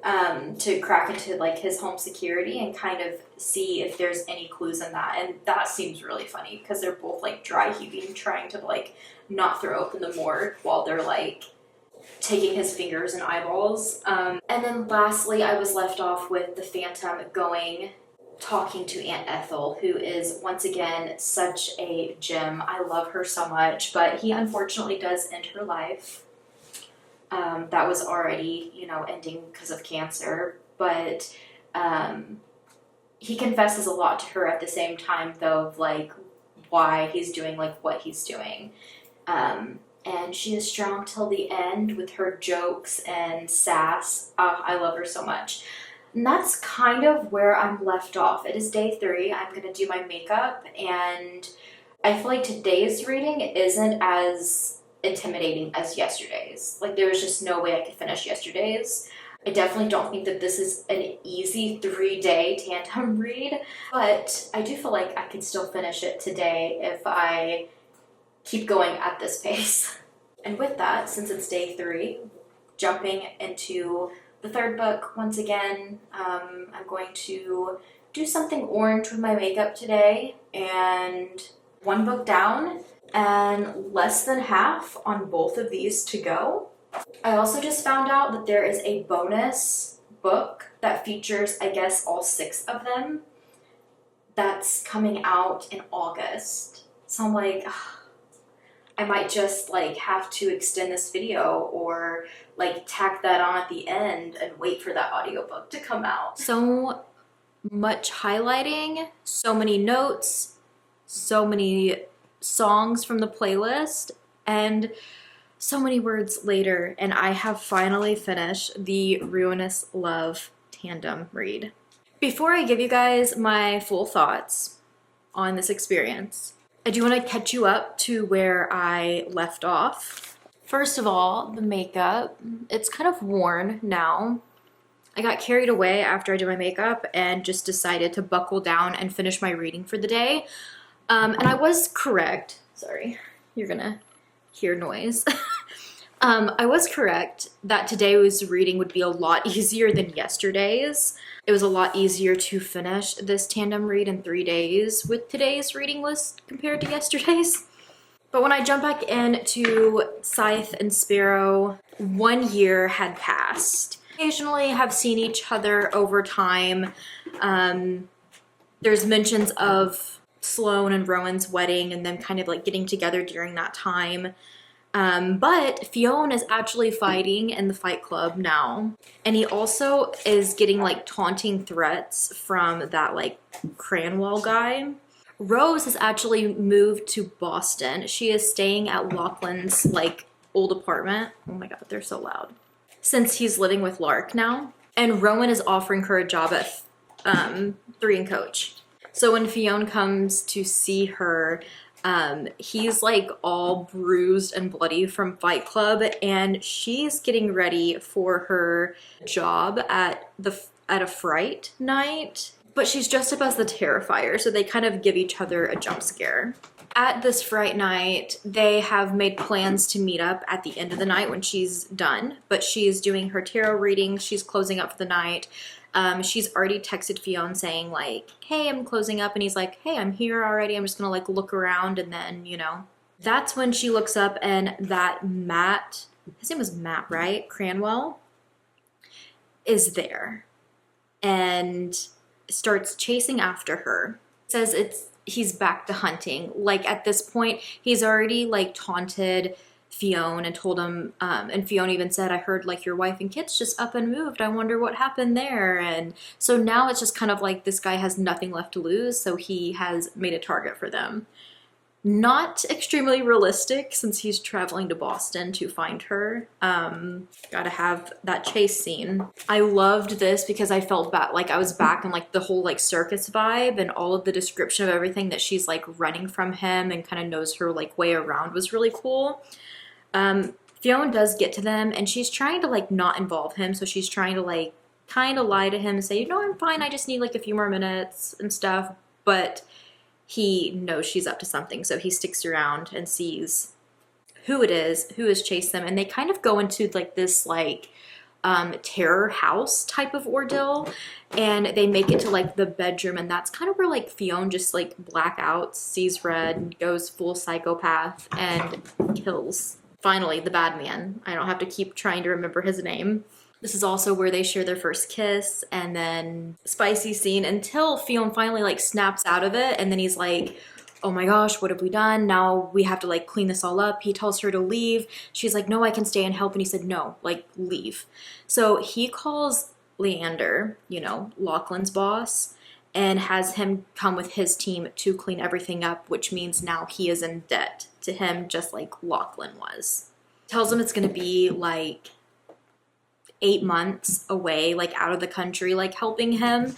to crack into like his home security and kind of see if there's any clues in that. And that seems really funny because they're both like dry heaving, trying to like not throw open the morgue while they're like taking his fingers and eyeballs. And then lastly, I was left off with the Phantom talking to Aunt Ethel, who is once again such a gem. I love her so much, but he unfortunately does end her life. That was already, you know, ending because of cancer, but he confesses a lot to her at the same time, though, of like why he's doing like what he's doing. And she is strong till the end with her jokes and sass. I love her so much. And that's kind of where I'm left off. It is day 3. I'm going to do my makeup, and I feel like today's reading isn't as intimidating as yesterday's. Like, there was just no way I could finish yesterday's. I definitely don't think that this is an easy 3-day tandem read, but I do feel like I can still finish it today if I keep going at this pace. And with that, since it's day 3, jumping into the 3rd book once again, I'm going to do something orange with my makeup today, and 1 book down and less than half on both of these to go. I also just found out that there is a bonus book that features, I guess, all 6 of them that's coming out in August. So I'm like, I might just like have to extend this video or like tack that on at the end and wait for that audiobook to come out. So much highlighting, so many notes, so many songs from the playlist, and so many words later, and I have finally finished the Ruinous Love tandem read. Before I give you guys my full thoughts on this experience, I do want to catch you up to where I left off. First of all, the makeup, it's kind of worn now. I got carried away after I did my makeup and just decided to buckle down and finish my reading for the day. And I was correct. Sorry, you're gonna hear noise. I was correct that today's reading would be a lot easier than yesterday's. It was a lot easier to finish this tandem read in 3 days with today's reading list compared to yesterday's. But when I jump back into Scythe and Sparrow, 1 year had passed. Occasionally have seen each other over time. There's mentions of Sloane and Rowan's wedding and them kind of like getting together during that time. But Fionn is actually fighting in the Fight Club now. And he also is getting like taunting threats from that like Cranwell guy. Rose has actually moved to Boston. She is staying at Lachlan's like old apartment. Oh my god, they're so loud. Since he's living with Lark now. And Rowan is offering her a job at 3 and Coach. So when Fionn comes to see her, he's like all bruised and bloody from Fight Club, and she's getting ready for her job at a fright night, but she's dressed up as the Terrifier, so they kind of give each other a jump scare. At this fright night, they have made plans to meet up at the end of the night when she's done, but she's doing her tarot reading, she's closing up for the night. She's already texted Fionn saying like, hey, I'm closing up, and he's like, hey, I'm here already, I'm just gonna like look around, and then, you know. That's when she looks up and that Matt, his name was Matt, right? Cranwell is there and starts chasing after her. Says it's he's back to hunting. Like at this point, he's already like taunted Fionn and told him, and Fionn even said, I heard like your wife and kids just up and moved. I wonder what happened there. And so now it's just kind of like this guy has nothing left to lose, so he has made a target for them. Not extremely realistic since he's traveling to Boston to find her. Gotta have that chase scene. I loved this because I felt like I was back in like the whole like circus vibe, and all of the description of everything that she's like running from him and kind of knows her like way around was really cool. Fionn does get to them and she's trying to like not involve him. So she's trying to like kind of lie to him and say, no, I'm fine. I just need like a few more minutes and stuff. But he knows she's up to something, so he sticks around and sees who it is, who has chased them, and they kind of go into like this like terror house type of ordeal, and they make it to like the bedroom, and that's kind of where like Fionn just like blackouts, sees red, and goes full psychopath and kills finally the bad man. I don't have to keep trying to remember his name. This is also where they share their first kiss, and then spicy scene until Fionn finally like snaps out of it, and then he's like, oh my gosh, what have we done? Now we have to like clean this all up. He tells her to leave. She's like, no, I can stay and help. And he said, no, like leave. So he calls Leander, you know, Lachlan's boss, and has him come with his team to clean everything up, which means now he is in debt to him, just like Lachlan was. Tells him it's gonna be like 8 months away, like out of the country, like helping him.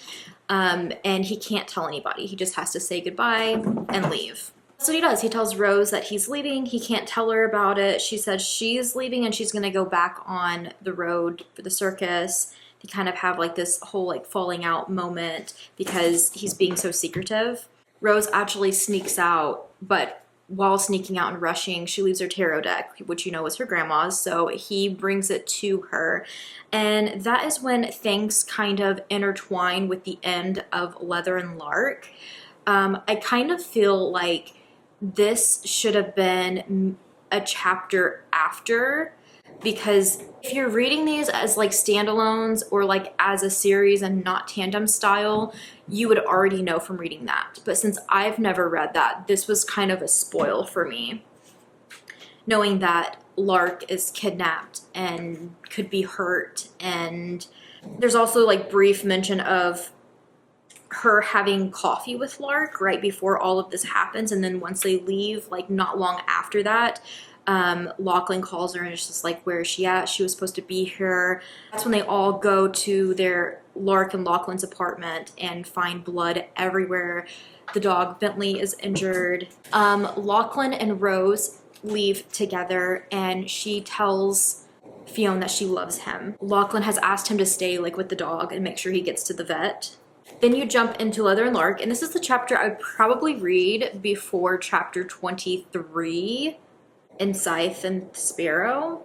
And he can't tell anybody. He just has to say goodbye and leave. So he does. He tells Rose that he's leaving. He can't tell her about it. She says she's leaving and she's going to go back on the road for the circus. They kind of have like this whole like falling out moment because he's being so secretive. Rose actually sneaks out, but while sneaking out and rushing, she leaves her tarot deck, which you know was her grandma's, so he brings it to her. And that is when things kind of intertwine with the end of Leather and Lark. I kind of feel like this should have been a chapter after, because if you're reading these as like standalones or like as a series and not tandem style, you would already know from reading that. But since I've never read that, this was kind of a spoil for me, knowing that Lark is kidnapped and could be hurt. And there's also like brief mention of her having coffee with Lark right before all of this happens. And then once they leave, like not long after that, Lachlan calls her and it's just like, where is she at? She was supposed to be here. That's when they all go to their Lark and Lachlan's apartment and find blood everywhere. The dog Bentley is injured. Lachlan and Rose leave together and she tells Fionn that she loves him. Lachlan has asked him to stay like with the dog and make sure he gets to the vet. Then you jump into Leather and Lark, and this is the chapter I'd probably read before chapter 23 in Scythe and Sparrow,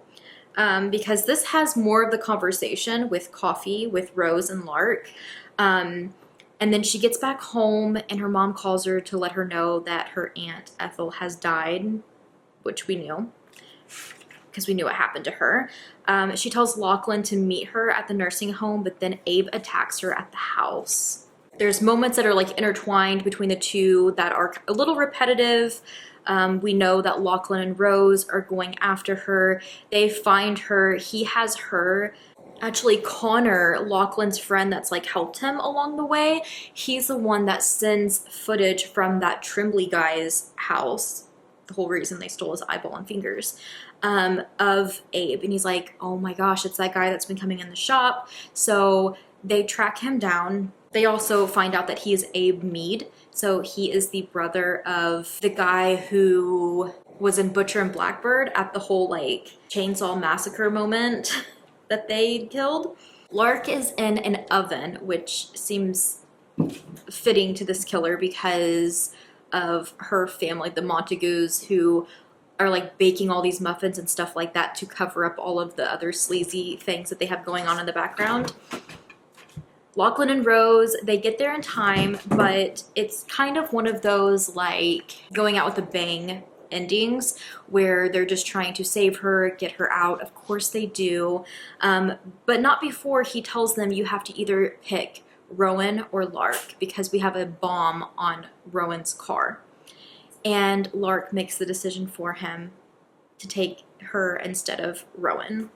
because this has more of the conversation with Coffee, with Rose and Lark. And then she gets back home and her mom calls her to let her know that her aunt Ethel has died, which we knew because we knew what happened to her. She tells Lachlan to meet her at the nursing home, but then Abe attacks her at the house. There's moments that are like intertwined between the two that are a little repetitive. We know that Lachlan and Rose are going after her. They find her. He has her. Actually, Connor, Lachlan's friend that's like helped him along the way, he's the one that sends footage from that Tremblay guy's house, the whole reason they stole his eyeball and fingers, of Abe. And he's like, oh my gosh, it's that guy that's been coming in the shop. So they track him down. They also find out that he is Abe Mead. So he is the brother of the guy who was in Butcher and Blackbird at the whole like chainsaw massacre moment that they killed. Lark is in an oven, which seems fitting to this killer because of her family, the Montagues, who are like baking all these muffins and stuff like that to cover up all of the other sleazy things that they have going on in the background. Lachlan and Rose, they get there in time, but it's kind of one of those like going out with a bang endings where they're just trying to save her, get her out. Of course they do, but not before he tells them you have to either pick Rowan or Lark, because we have a bomb on Rowan's car. And Lark makes the decision for him to take her instead of Rowan.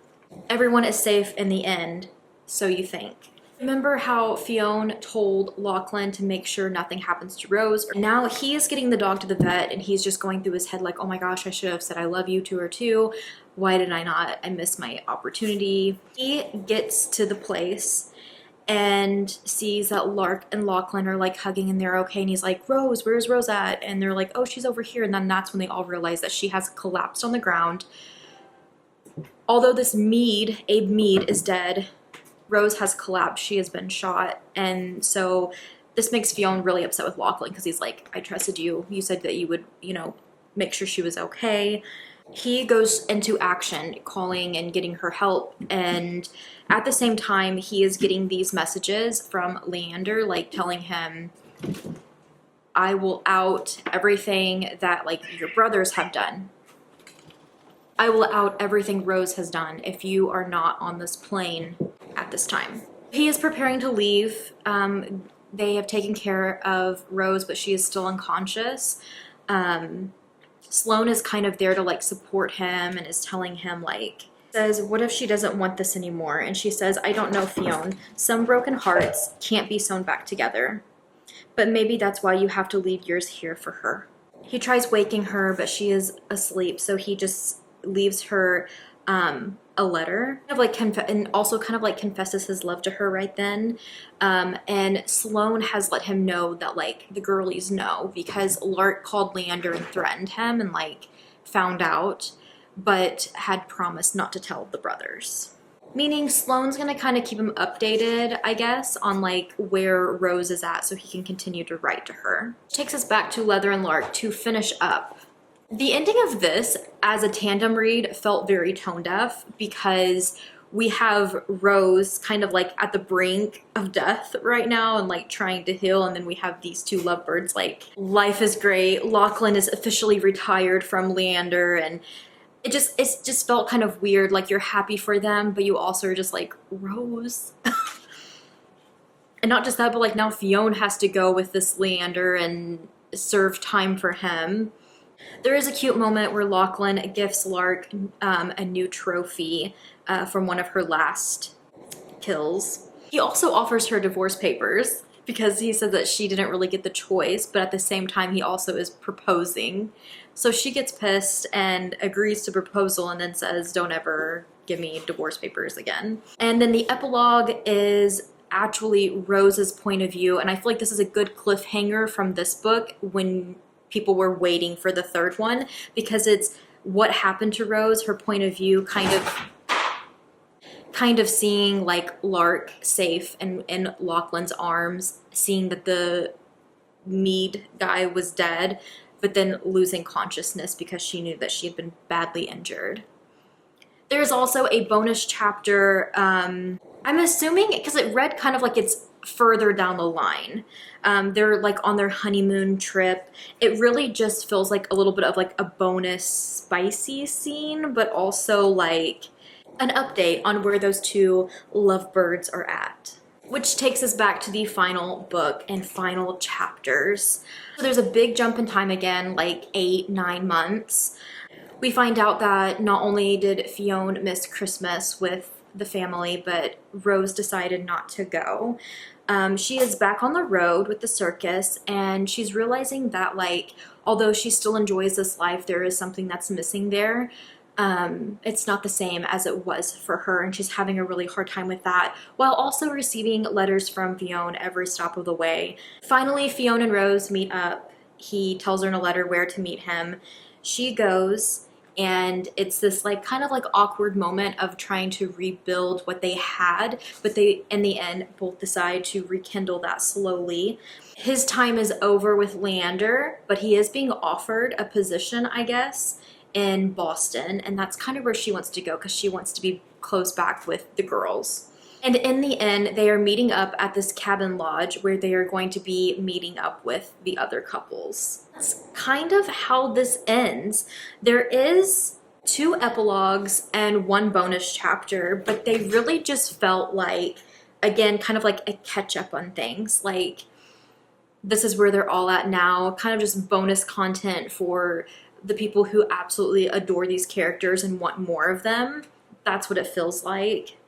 Everyone is safe in the end, so you think. Remember how Fionn told Lachlan to make sure nothing happens to Rose? Now he is getting the dog to the vet and he's just going through his head like, oh my gosh, I should have said I love you to her too. Why did I not? I missed my opportunity. He gets to the place and sees that Lark and Lachlan are like hugging and they're okay. And he's like, Rose, where's Rose at? And they're like, oh, she's over here. And then that's when they all realize that she has collapsed on the ground. Although this Abe Mead is dead, Rose has collapsed. She has been shot. And so this makes Fionn really upset with Lachlan because he's like, I trusted you. You said that you would, make sure she was okay. He goes into action, calling and getting her help. And at the same time, he is getting these messages from Leander, like telling him, I will out everything that your brothers have done. I will out everything Rose has done if you are not on this plane at this time. He is preparing to leave. They have taken care of Rose, but she is still unconscious. Sloane is kind of there to support him and is telling him says, what if she doesn't want this anymore? And she says, I don't know, Fionn. Some broken hearts can't be sewn back together. But maybe that's why you have to leave yours here for her. He tries waking her, but she is asleep, so he just leaves her a letter, and also confesses his love to her right then. And Sloane has let him know that the girlies know, because Lark called Leander and threatened him and found out, but had promised not to tell the brothers. Meaning Sloane's gonna kind of keep him updated, I guess, on where Rose is at so he can continue to write to her. Takes us back to Leather and Lark to finish up. The ending of this as a tandem read felt very tone deaf because we have Rose kind of at the brink of death right now and trying to heal, and then we have these two lovebirds life is great. Lachlan is officially retired from Leander, and it just felt kind of weird. You're happy for them, but you also are just Rose. And not just that, but now Fionn has to go with this Leander and serve time for him. There is a cute moment where Lachlan gifts Lark a new trophy from one of her last kills. He also offers her divorce papers because he said that she didn't really get the choice, but at the same time he also is proposing. So she gets pissed and agrees to proposal and then says, don't ever give me divorce papers again. And then the epilogue is actually Rose's point of view, and I feel like this is a good cliffhanger from this book when people were waiting for the third one, because it's what happened to Rose, her point of view, kind of seeing Lark safe and in Lachlan's arms, seeing that the Mead guy was dead, but then losing consciousness because she knew that she had been badly injured. There's also a bonus chapter, I'm assuming, because it read kind of it's further down the line. They're on their honeymoon trip. It really just feels like a little bit of a bonus spicy scene, but also an update on where those two lovebirds are at. Which takes us back to the final book and final chapters. So there's a big jump in time again, 8-9 months. We find out that not only did Fionn miss Christmas with the family, but Rose decided not to go. She is back on the road with the circus, and she's realizing that although she still enjoys this life, there is something that's missing there. It's not the same as it was for her, and she's having a really hard time with that, while also receiving letters from Fionn every stop of the way. Finally, Fionn and Rose meet up. He tells her in a letter where to meet him. She goes, and it's this kind of awkward moment of trying to rebuild what they had, but they in the end both decide to rekindle that slowly. His time is over with Leander, but he is being offered a position, I guess, in Boston, and that's kind of where she wants to go because she wants to be close back with the girls. And in the end, they are meeting up at this cabin lodge where they are going to be meeting up with the other couples. That's kind of how this ends. There is 2 epilogues and 1 bonus chapter, but they really just felt like again, kind of like a catch up on things. Like, this is where they're all at now, kind of just bonus content for the people who absolutely adore these characters and want more of them. That's what it feels like.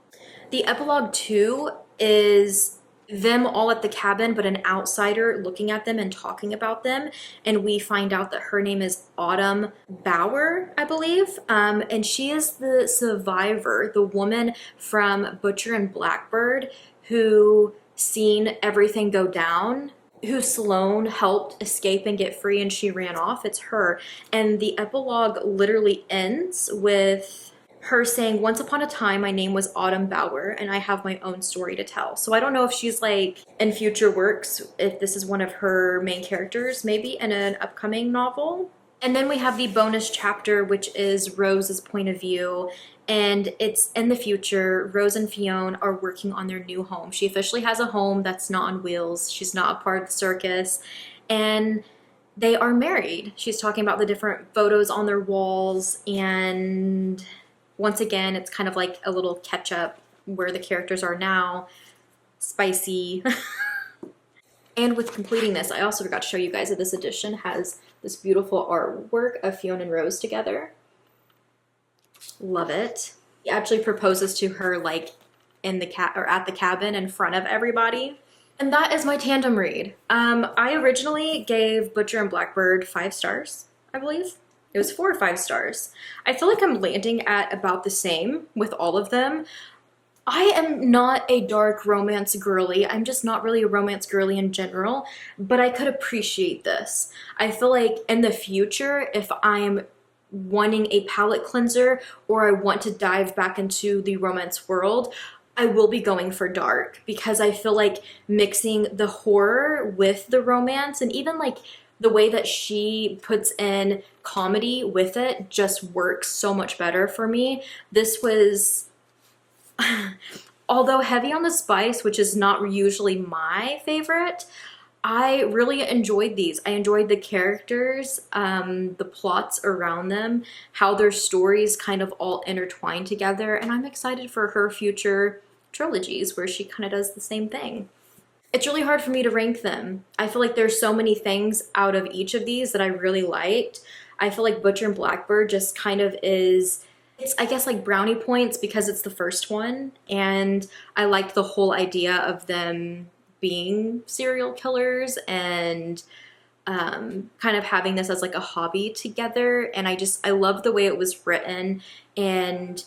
The epilogue 2 is them all at the cabin, but an outsider looking at them and talking about them. And we find out that her name is Autumn Bauer, I believe. And she is the survivor, the woman from Butcher and Blackbird who seen everything go down, who Sloane helped escape and get free, and she ran off. It's her. And the epilogue literally ends with her saying, once upon a time, my name was Autumn Bauer, and I have my own story to tell. So I don't know if she's like in future works, if this is one of her main characters, maybe in an upcoming novel. And then we have the bonus chapter, which is Rose's point of view. And it's in the future. Rose and Fionn are working on their new home. She officially has a home that's not on wheels. She's not a part of the circus. And they are married. She's talking about the different photos on their walls. And once again, it's kind of like a little catch up where the characters are now. Spicy. And with completing this, I also forgot to show you guys that this edition has this beautiful artwork of Fionn and Rose together. Love it. He actually proposes to her like in the at the cabin in front of everybody. And that is my tandem read. I originally gave Butcher and Blackbird 5 stars, I believe. It was 4 or 5 stars. I feel like I'm landing at about the same with all of them. I am not a dark romance girly. I'm just not really a romance girly in general, but I could appreciate this. I feel like in the future, if I'm wanting a palette cleanser or I want to dive back into the romance world, I will be going for dark, because I feel like mixing the horror with the romance and even like the way that she puts in comedy with it just works so much better for me. This was, although heavy on the spice, which is not usually my favorite, I really enjoyed these. I enjoyed the characters, the plots around them, how their stories kind of all intertwine together, and I'm excited for her future trilogies where she kind of does the same thing. It's really hard for me to rank them. I feel like there's so many things out of each of these that I really liked. I feel like Butcher and Blackbird just kind of is, it's I guess like brownie points because it's the first one, and I liked the whole idea of them being serial killers and kind of having this as like a hobby together. And I love the way it was written, and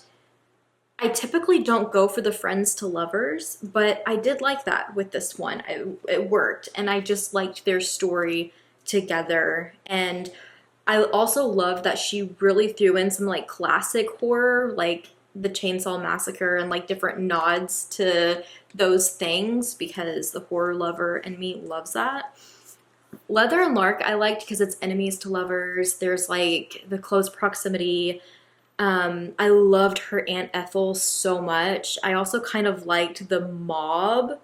I typically don't go for the friends to lovers, but I did like that with this one. It worked, and I just liked their story together. And I also loved that she really threw in some like classic horror, like the Chainsaw Massacre, and like different nods to those things, because the horror lover in me loves that. Leather and Lark I liked because it's enemies to lovers. There's like the close proximity. I loved her Aunt Ethel so much. I also kind of liked the mob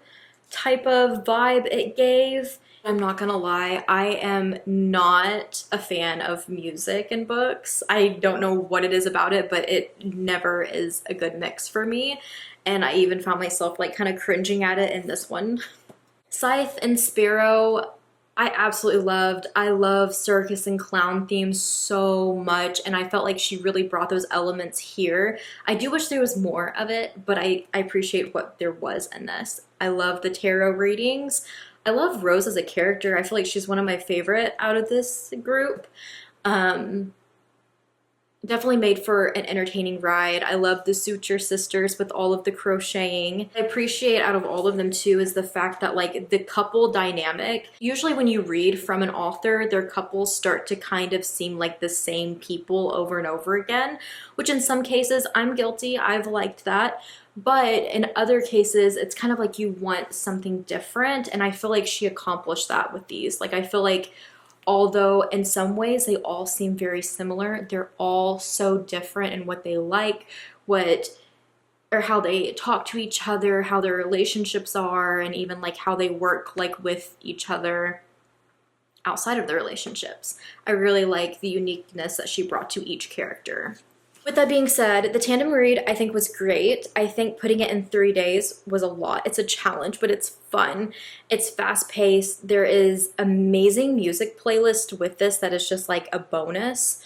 type of vibe it gave. I'm not gonna lie, I am not a fan of music in books. I don't know what it is about it, but it never is a good mix for me. And I even found myself like kind of cringing at it in this one. Scythe and Sparrow, I absolutely loved. I love circus and clown themes so much, and I felt like she really brought those elements here. I do wish there was more of it, but I appreciate what there was in this. I love the tarot readings. I love Rose as a character. I feel like she's one of my favorite out of this group. Definitely made for an entertaining ride. I love the Suture sisters with all of the crocheting. I appreciate out of all of them too is the fact that like the couple dynamic, usually when you read from an author, their couples start to kind of seem like the same people over and over again, which in some cases I'm guilty. I've liked that. But in other cases, it's kind of like you want something different. And I feel like she accomplished that with these. Like I feel like although in some ways they all seem very similar, they're all so different in what they like, or how they talk to each other, how their relationships are, and even like how they work like with each other outside of their relationships. I really like the uniqueness that she brought to each character. With that being said, the tandem read I think was great. I think putting it in 3 days was a lot. It's a challenge, but it's fun. It's fast paced. There is amazing music playlist with this that is just like a bonus.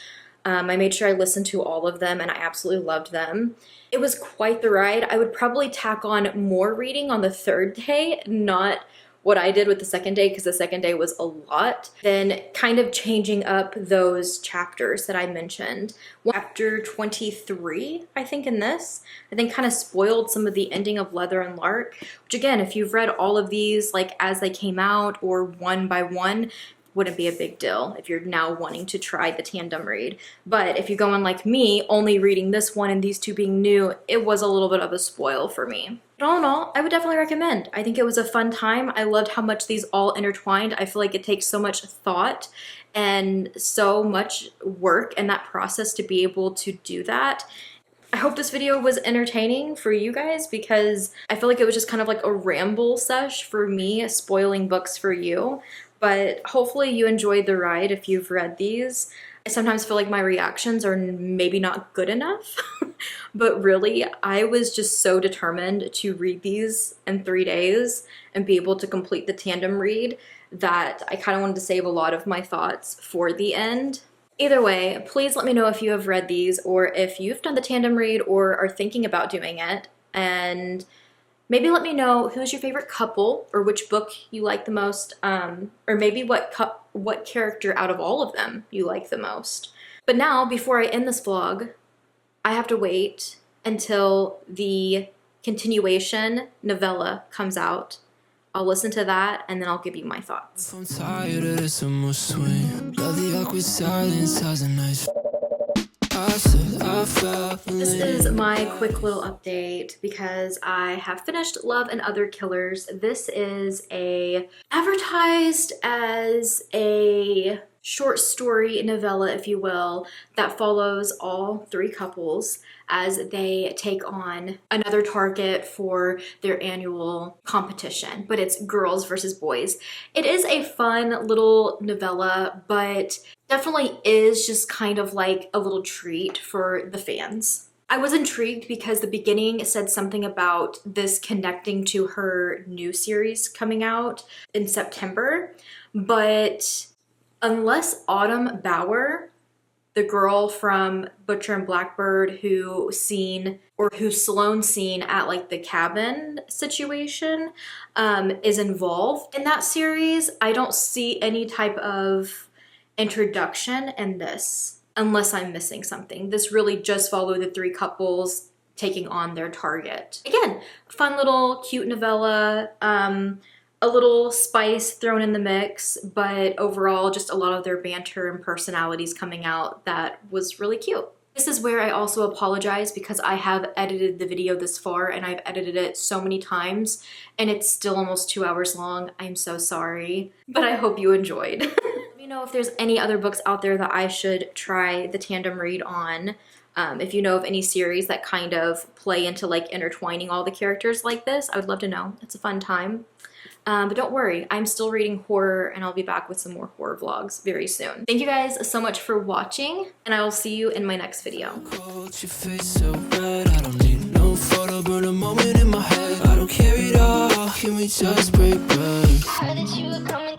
I made sure I listened to all of them and I absolutely loved them. It was quite the ride. I would probably tack on more reading on the 3rd day, not what I did with the 2nd day, because the 2nd day was a lot. Then kind of changing up those chapters that I mentioned. Chapter 23, I think in this, I think kind of spoiled some of the ending of Leather and Lark, which again, if you've read all of these like as they came out or one by one, wouldn't be a big deal if you're now wanting to try the tandem read. But if you're going like me, only reading this one and these two being new, it was a little bit of a spoil for me. But all in all, I would definitely recommend. I think it was a fun time. I loved how much these all intertwined. I feel like it takes so much thought and so much work in that process to be able to do that. I hope this video was entertaining for you guys, because I feel like it was just kind of like a ramble sesh for me, spoiling books for you. But hopefully you enjoyed the ride if you've read these. I sometimes feel like my reactions are maybe not good enough, but really I was just so determined to read these in 3 days and be able to complete the tandem read that I kind of wanted to save a lot of my thoughts for the end. Either way, please let me know if you have read these or if you've done the tandem read or are thinking about doing it. And maybe let me know who's your favorite couple or which book you like the most, or maybe what character out of all of them you like the most. But now, before I end this vlog, I have to wait until the continuation novella comes out. I'll listen to that and then I'll give you my thoughts. I'm tired of this emotional swing. Love the awkward silence has a nice. This is my quick little update because I have finished Love and Other Killers. This is advertised as a short story novella, if you will, that follows all 3 couples as they take on another target for their annual competition, but it's girls versus boys. It is a fun little novella, but definitely is just kind of like a little treat for the fans. I was intrigued because the beginning said something about this connecting to her new series coming out in September, but unless Autumn Bauer, the girl from Butcher and Blackbird who's Sloane's seen at like the cabin situation, is involved in that series, I don't see any type of introduction in this, unless I'm missing something. This really just followed the 3 couples taking on their target. Again, fun little cute novella, a little spice thrown in the mix, but overall just a lot of their banter and personalities coming out that was really cute. This is where I also apologize because I have edited the video this far and I've edited it so many times and it's still almost 2 hours long. I'm so sorry, but I hope you enjoyed. Let me know if there's any other books out there that I should try the tandem read on. If you know of any series that kind of play into like intertwining all the characters like this, I would love to know. It's a fun time. But don't worry, I'm still reading horror and I'll be back with some more horror vlogs very soon. Thank you guys so much for watching and I will see you in my next video. Burn a moment in my head. I don't care at all. Can we just break bread?